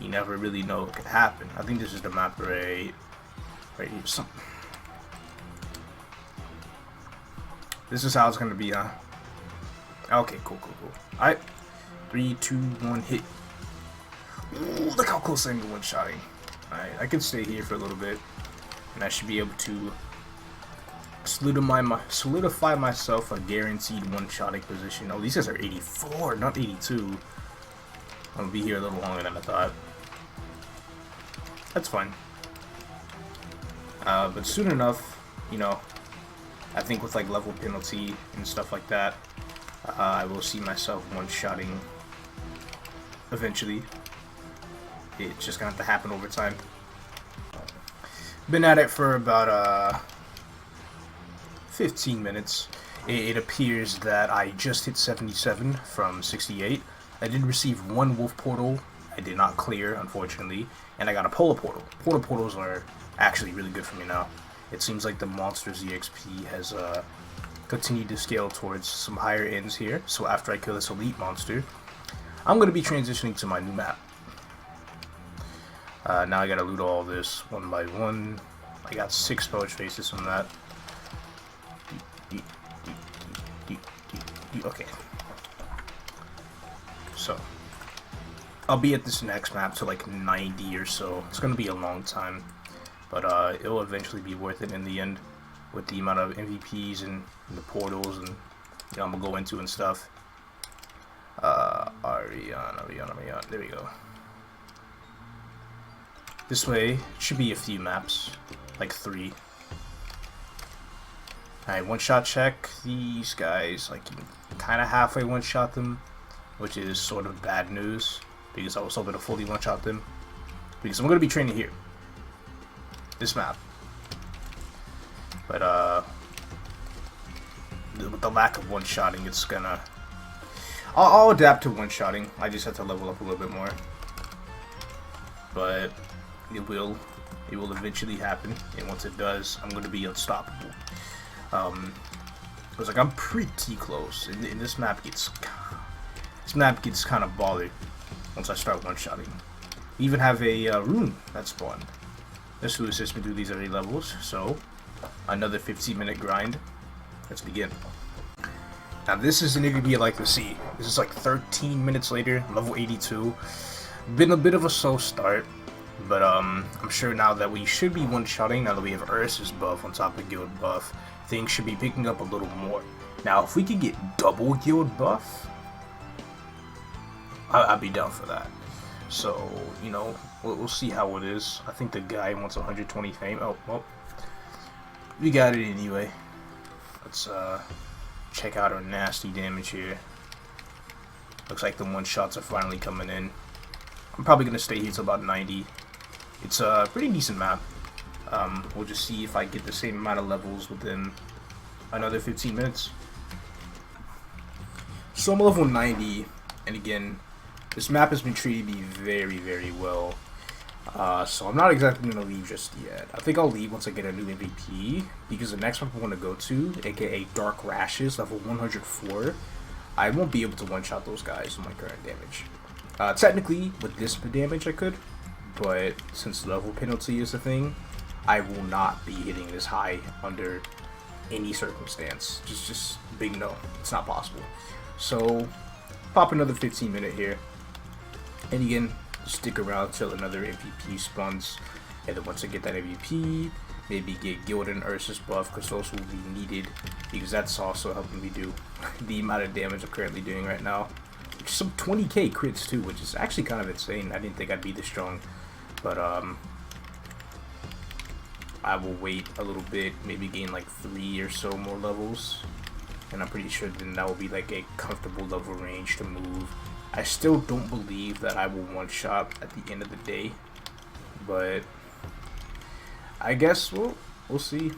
you never really know what could happen. I think this is the map right here. This is how it's gonna be, huh? Okay, cool. 3, 2, 1, hit. Ooh, look how close I am to one-shotting. Alright, I can stay here for a little bit, and I should be able to solidify myself a guaranteed one-shotting position. Oh, these guys are 84, not 82. I'm gonna be here a little longer than I thought. That's fine. But soon enough, you know, I think with like level penalty and stuff like that, I will see myself one-shotting eventually. It's just gonna have to happen over time. Been at it for about 15 minutes. It appears that I just hit 77 from 68. I did receive one wolf portal. I did not clear, unfortunately, and I got a polar portal. Polar portals are actually really good for me now. It seems like the monster's EXP has continued to scale towards some higher ends here. So after I kill this elite monster, I'm going to be transitioning to my new map. Now I gotta loot all this one by one. I got 6 poach faces from that. Okay. So I'll be at this next map to like 90 or so. It's gonna be a long time, but it'll eventually be worth it in the end with the amount of MVPs and the portals and, you know, I'm gonna go into and stuff. Riena. There we go. This way, it should be a few maps, like 3. Alright, one-shot check. These guys, like, you kind of halfway one-shot them, which is sort of bad news, because I was hoping to fully one-shot them. Because I'm going to be training here. This map. But, with the lack of one-shotting, it's gonna... I'll adapt to one-shotting. I just have to level up a little bit more. But... It will eventually happen, and once it does, I'm going to be unstoppable. I was like, I'm pretty close, and this map gets kind of baller once I start one-shotting. We even have a rune that spawned. This will assist me through these early levels, so another 15-minute grind. Let's begin. Now this isn't going to be like the sea. This is like 13 minutes later, level 82. Been a bit of a slow start. But I'm sure now that we should be one-shotting, now that we have Ursa's buff on top of guild buff, things should be picking up a little more. Now, if we could get double guild buff, I'd be down for that. So, you know, we'll see how it is. I think the guy wants 120 fame. Oh, well, we got it anyway. Let's check out our nasty damage here. Looks like the one-shots are finally coming in. I'm probably going to stay here till about 90. It's a pretty decent map. We'll just see if I get the same amount of levels within another 15 minutes. So I'm level 90, and again, this map has been treating me very, very well. So I'm not exactly going to leave just yet. I think I'll leave once I get a new MVP, because the next map I want to go to, aka Dark Rashes, level 104, I won't be able to one-shot those guys with my current damage. Technically, with this damage I could, but since level penalty is a thing, I will not be hitting this high under any circumstance. Just big no, it's not possible. So, pop another 15-minute here, and again, stick around till another MVP spawns, and then once I get that MVP, maybe get Guild and Ursa's buff, because those will be needed, because that's also helping me do the amount of damage I'm currently doing right now. Some 20k crits too, which is actually kind of insane. I didn't think I'd be this strong, but I will wait a little bit, maybe gain like 3 or so more levels, and I'm pretty sure then that will be like a comfortable level range to move. I still don't believe that I will one-shot at the end of the day, but I guess we'll see.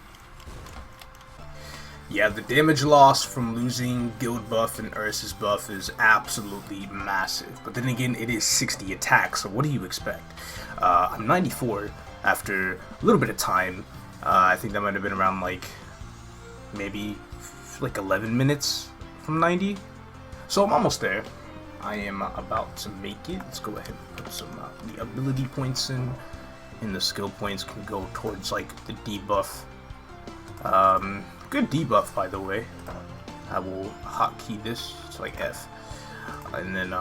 Yeah, the damage loss from losing guild buff and Ursa's buff is absolutely massive. But then again, it is 60 attacks, so what do you expect? I'm 94 after a little bit of time. I think that might have been around like maybe like 11 minutes from 90. So I'm almost there. I am about to make it. Let's go ahead and put some the ability points in, and the skill points can go towards like the debuff. Good debuff, by the way. I will hotkey this to like F. And then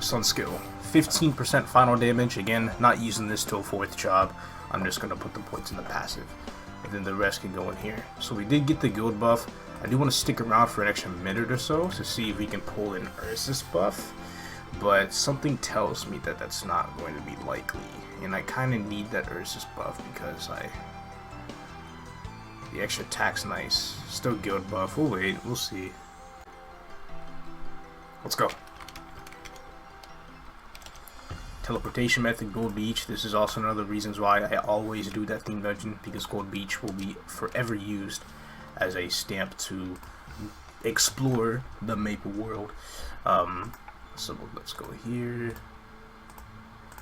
Sun Skill, 15% final damage. Again, not using this till 4th job. I'm just gonna put the points in the passive, and then the rest can go in here. So we did get the guild buff. I do want to stick around for an extra minute or so to see if we can pull in Ursus buff, but something tells me that that's not going to be likely, and I kind of need that Ursus buff because the extra attack's nice. Still guild buff. We'll wait. We'll see. Let's go. Teleportation method, Gold Beach. This is also another reasons why I always do that theme dungeon, because Gold Beach will be forever used as a stamp to explore the Maple world. So let's go here.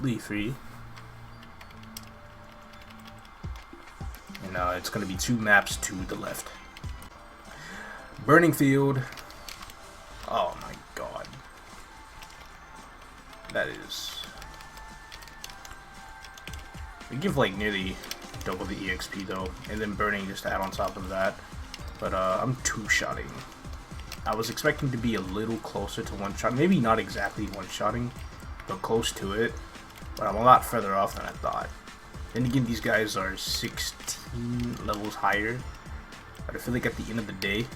Leafy. And it's going to be 2 maps to the left. Burning Field. Oh my god. That is... We give like nearly double the EXP though, and then Burning just to add on top of that. But I'm 2-shotting. I was expecting to be a little closer to 1-shot. Maybe not exactly 1-shotting, but close to it. But I'm a lot further off than I thought. Then again, these guys are 16 levels higher. But I feel like at the end of the day,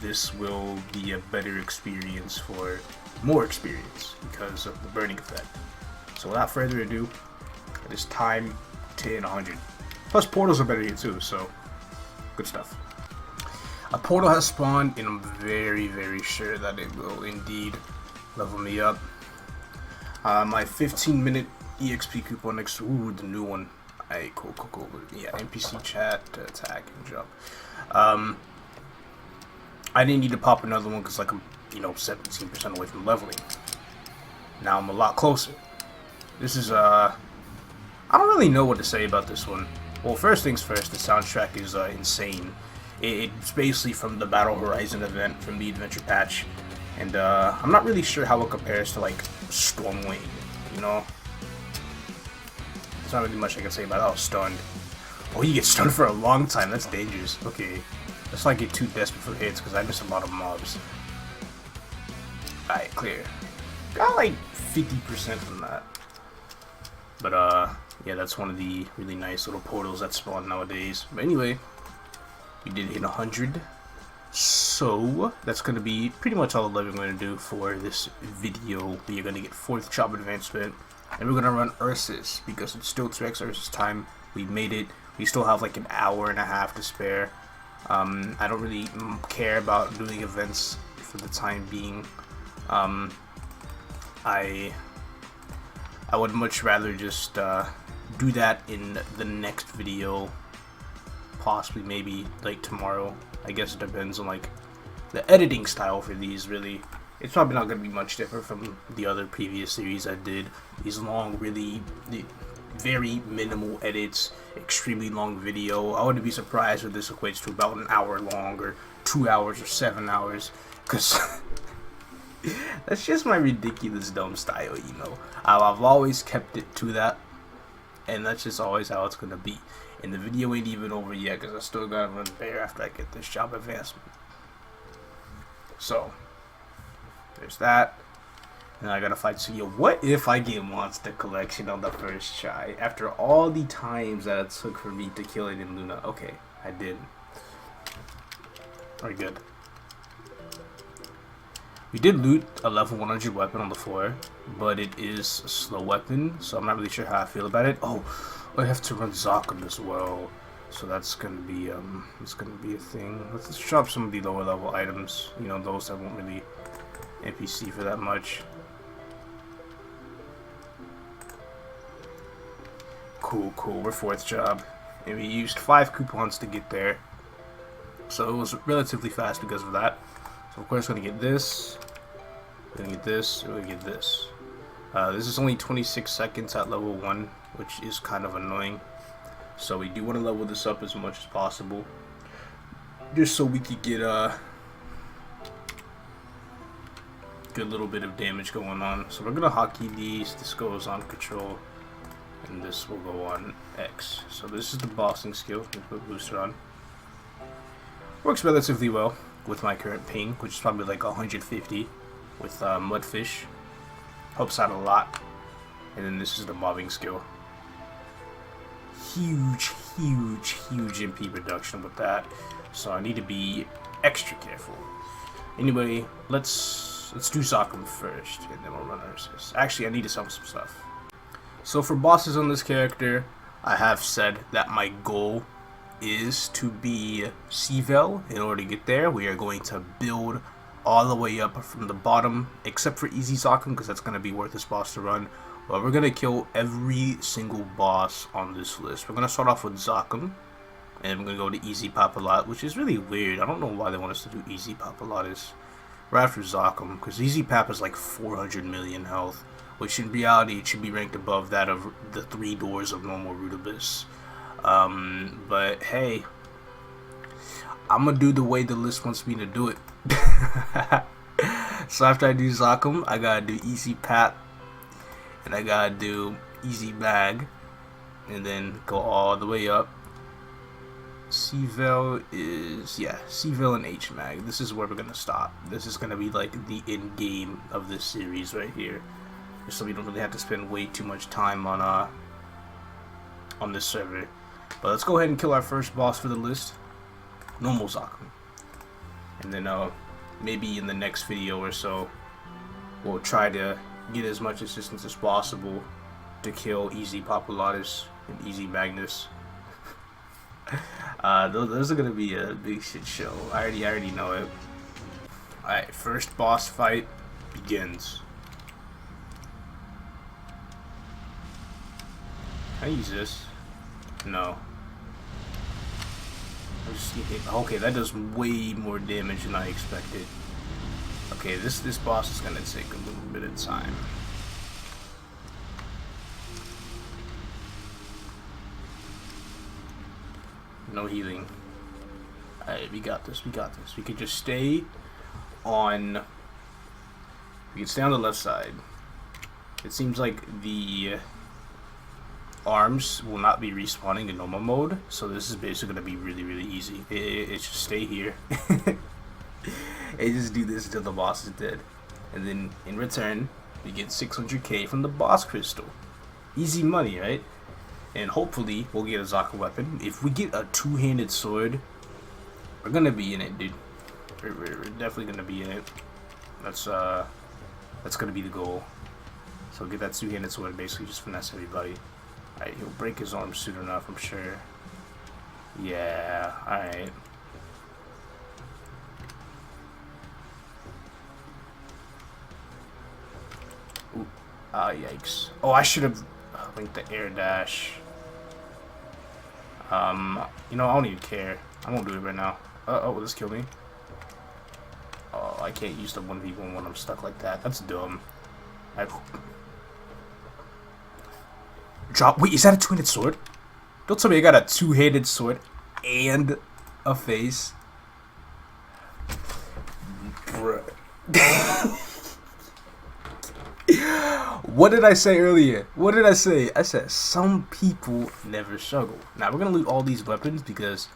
this will be a better experience for more experience because of the burning effect. So without further ado, it is time to hit 100. Plus portals are better here too, so good stuff. A portal has spawned, and I'm very, very sure that it will indeed level me up. My 15-minute EXP coupon next to the new one. Hey, cool. Yeah, NPC chat to attack and jump. I didn't need to pop another one because, like, I'm 17% away from leveling. Now I'm a lot closer. This is I don't really know what to say about this one. Well, first things first, the soundtrack is insane. It's basically from the Battle Horizon event from the Adventure Patch, and I'm not really sure how it compares to like Stormwing. There's not really much I can say about it. Oh, stunned. Oh, you get stunned for a long time. That's dangerous. Okay, let's not get too desperate for hits because I miss a lot of mobs. Alright, clear. Got like 50% from that. But yeah, that's one of the really nice little portals that spawn nowadays. But anyway, we did hit 100. So that's going to be pretty much all the leveling we're going to do for this video. We are going to get 4th job advancement, and we're going to run Ursus because it's still 2x Ursus time. We made it. We still have like an hour and a half to spare. I don't really care about doing events for the time being. I would much rather just do that in the next video, possibly maybe like tomorrow. I guess it depends on like the editing style for these. Really, it's probably not going to be much different from the other previous series I did. These long, really very minimal edits, extremely long video. I wouldn't be surprised if this equates to about an hour long, or 2 hours, or 7 hours, because that's just my ridiculous dumb style, I've always kept it to that, and that's just always how it's gonna be. And the video ain't even over yet because I still gotta run there after I get this job advancement. So there's that. And I gotta fight Suya. What if I get Monster Collection on the first try after all the times that it took for me to kill it in Luna? Okay, I did. Very good. We did loot a level 100 weapon on the floor, but it is a slow weapon, so I'm not really sure how I feel about it. Oh, I have to run Zakum as well, so that's gonna be it's gonna be a thing. Let's drop some of the lower level items, those that won't really NPC for that much. Cool. We're 4th job, and we used 5 coupons to get there, so it was relatively fast because of that. So of course, we're gonna get this. We're gonna get this. We're gonna get this. This is only 26 seconds at level 1, which is kind of annoying. So we do want to level this up as much as possible, just so we could get a good little bit of damage going on. So we're gonna hotkey these. This goes on control, and this will go on X. So this is the bossing skill. We put booster on. Works relatively well. with my current ping, which is probably like 150 with mudfish. Helps out a lot. And then this is the mobbing skill. Huge MP reduction with that. So I need to be extra careful. Anyway, let's do Zakum first, and then we'll run our assists. Actually, I need to sell some stuff. So for bosses on this character, I have said that my goal is to be C-Vel. In order to get there, we are going to build all the way up from the bottom, except for Easy Zakum, because that's going to be worth this boss to run. But we're going to kill every single boss on this list. We're going to start off with Zakum, and we're going to go to Easy Papalat, which is really weird. I don't know why they want us to do Easy Papalatis right after Zakum, because Easy Pap is like 400 million health, which in reality it should be ranked above that of the 3 doors of normal Root Abyss. But hey, I'm gonna do the way the list wants me to do it. So after I do Zakum, I gotta do Easy Pap, and I gotta do Easy Bag, and then go all the way up. C-Vel is, yeah, C-Vel and H-Mag. This is where we're gonna stop. This is gonna be like the end game of this series right here, just so we don't really have to spend way too much time on this server. But let's go ahead and kill our first boss for the list, normal Zakum, and then maybe in the next video or so we'll try to get as much assistance as possible to kill Easy Papalatis and Easy Magnus. Those are gonna be a big shit show. I already know it. Alright, first boss fight begins. Can I use this? No. Okay, that does way more damage than I expected. Okay, this boss is gonna take a little bit of time. No healing. Alright, we got this. We could just stay on. We can stay on the left side. It seems like the arms will not be respawning in normal mode, so this is basically gonna be really easy. It should stay here. And just do this until the boss is dead, and then in return we get 600k from the boss crystal. Easy money, right? And hopefully we'll get a Zakum weapon. If we get a two-handed sword, we're gonna be in it, dude. We're definitely gonna be in it. That's gonna be the goal. So get that two-handed sword and basically just finesse everybody. Alright, he'll break his arm soon enough, I'm sure. Yeah, alright. Ooh, yikes. Oh, I should have linked the air dash. You know, I don't even care. I won't do it right now. Oh, this killed me. Oh, I can't use the 1v1 when I'm stuck like that. That's dumb. Drop. Wait, is that a two-handed sword? Don't tell me I got a two-handed sword and a face. Bruh. What did I say earlier? What did I say? I said some people never struggle. Now we're gonna loot all these weapons because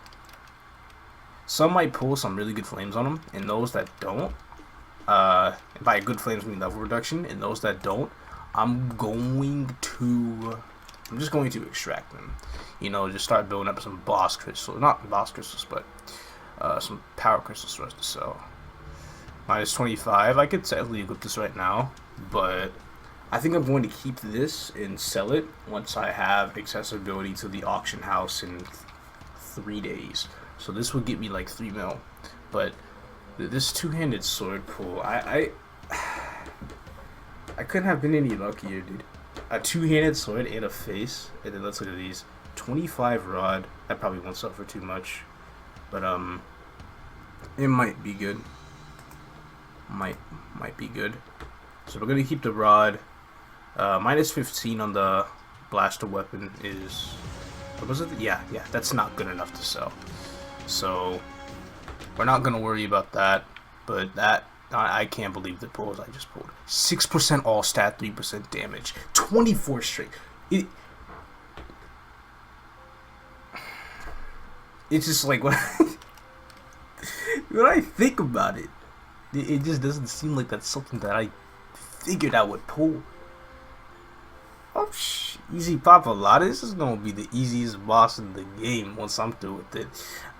some might pull some really good flames on them, and those that don't, and by good flames I mean level reduction, and those that don't, I'm just going to extract them. You know, just start building up some boss crystals, not boss crystals, but some power crystals for us to sell. Minus 25. I could technically equip this right now, but I think I'm going to keep this and sell it once I have accessibility to the auction house in 3 days. So this would get me like 3 mil. But this two-handed sword pull, I couldn't have been any luckier, dude. A two-handed sword and a face, and then let's look at these. 25 rod. That probably won't sell for too much, but it might be good. Might be good. So we're gonna keep the rod. Minus 15 on the blaster weapon is. What was it? Yeah. That's not good enough to sell. So we're not gonna worry about that. But that. I can't believe the pulls I just pulled. 6% all stat, 3% damage. 24 straight. It's just like when when I think about it, it just doesn't seem like that's something that I figured I would pull. Oh, easy Papa Lotta. This is gonna be the easiest boss in the game once I'm through with it.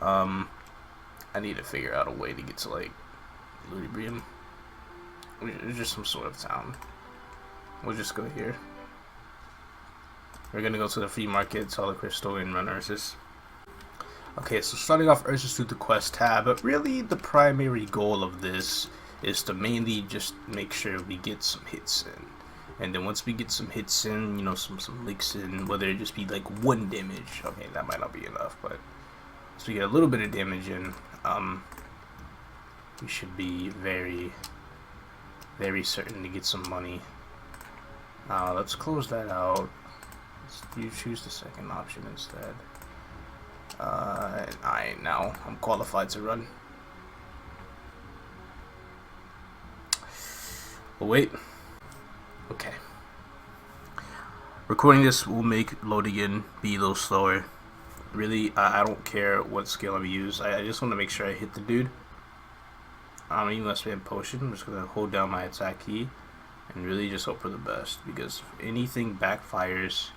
I need to figure out a way to get to like Ludibrium. It's just some sort of town. We'll just go here. We're gonna go to the flea market, sell the crystal, and run Ursus. Okay, so starting off Ursus through the quest tab, but really the primary goal of this is to mainly just make sure we get some hits in. And then once we get some hits in, you know, some licks in, whether it just be like 1 damage, okay, that might not be enough, but once we get a little bit of damage in, we should be very, very certain to get some money. Let's close that out. You choose the second option instead. And now I'm qualified to run. Oh, wait. Okay. Recording this will make loading in be a little slower. Really, I don't care what skill I use. I just want to make sure I hit the dude. Even less spam potion. I'm just gonna hold down my attack key and really just hope for the best, because if anything backfires.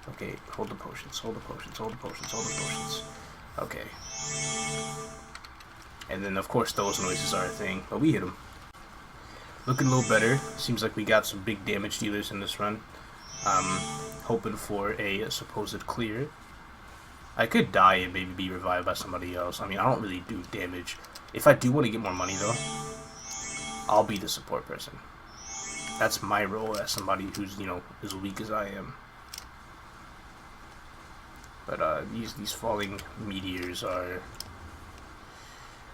Okay, hold the potions, hold the potions, hold the potions, hold the potions. Okay. And then of course those noises are a thing, but we hit them. Looking a little better. Seems like we got some big damage dealers in this run. Hoping for a supposed clear. I could die and maybe be revived by somebody else. I mean, I don't really do damage. If I do want to get more money though, I'll be the support person. That's my role as somebody who's, you know, as weak as I am. But these falling meteors are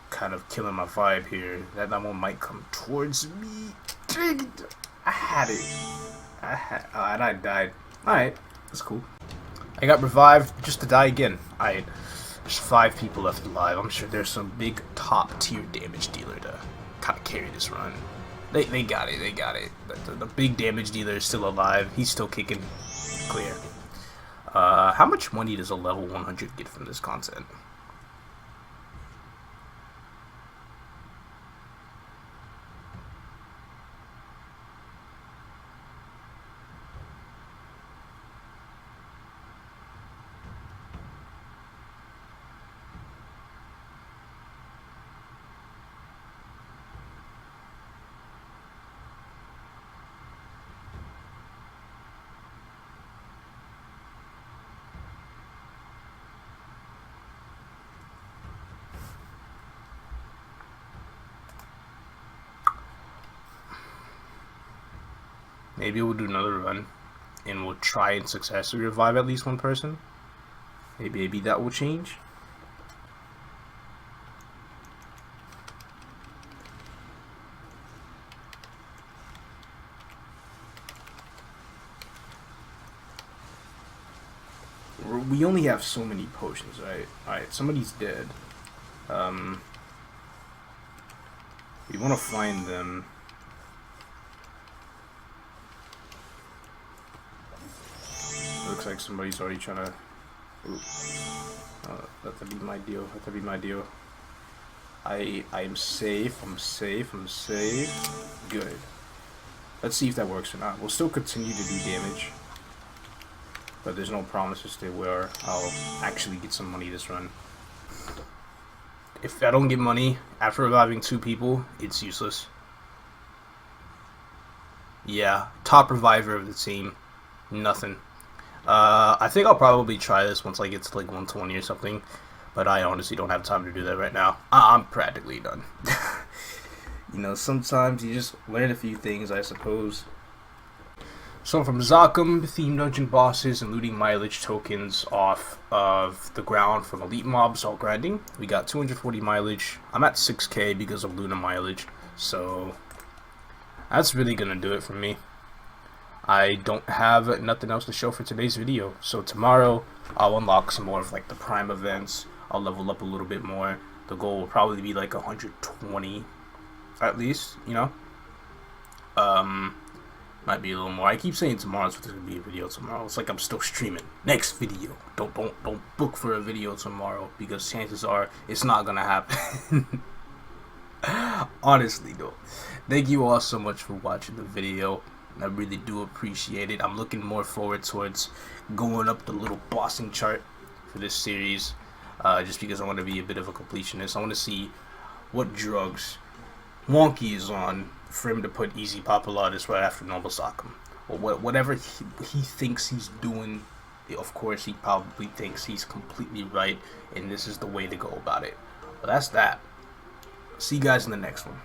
kind of killing my vibe here. That one might come towards me. Dang it. I had it. And I died. Alright, that's cool. I got revived just to die again. Alright, there's 5 people left alive. I'm sure there's some big top tier damage dealer to kind of carry this run. They got it, they got it. The big damage dealer is still alive. He's still kicking. Clear. How much money does a level 100 get from this content? Maybe we'll do another run, and we'll try and successfully revive at least one person. Maybe that will change. We only have so many potions, right? Alright, somebody's dead. We want to find them. Looks like somebody's already trying to. That'd be my deal. That'd be my deal. I'm safe. I'm safe. I'm safe. Good. Let's see if that works or not. We'll still continue to do damage, but there's no promises to where I'll actually get some money this run. If I don't get money after reviving 2 people, it's useless. Yeah, top reviver of the team. Nothing. I think I'll probably try this once I get to like 120 or something, but I honestly don't have time to do that right now. I'm practically done. You know, sometimes you just learn a few things, I suppose. So from Zakum, theme dungeon bosses, and looting mileage tokens off of the ground from elite mobs all grinding, we got 240 mileage. I'm at 6k because of Luna mileage, so that's really gonna do it for me. I don't have nothing else to show for today's video, so tomorrow I'll unlock some more of like the prime events. I'll level up a little bit more. The goal will probably be like 120 at least, you know. Might be a little more. I keep saying tomorrow's gonna be a video tomorrow. It's like I'm still streaming. Next video. Don't book for a video tomorrow, because chances are it's not gonna happen. Honestly though, thank you all so much for watching the video. I really do appreciate it. I'm looking more forward towards going up the little bossing chart for this series, just because I want to be a bit of a completionist. I want to see what drugs Wonky is on for him to put Easy Papalatus right after Noble Sockham. Or whatever he thinks he's doing, of course he probably thinks he's completely right, and this is the way to go about it. But that's that. See you guys in the next one.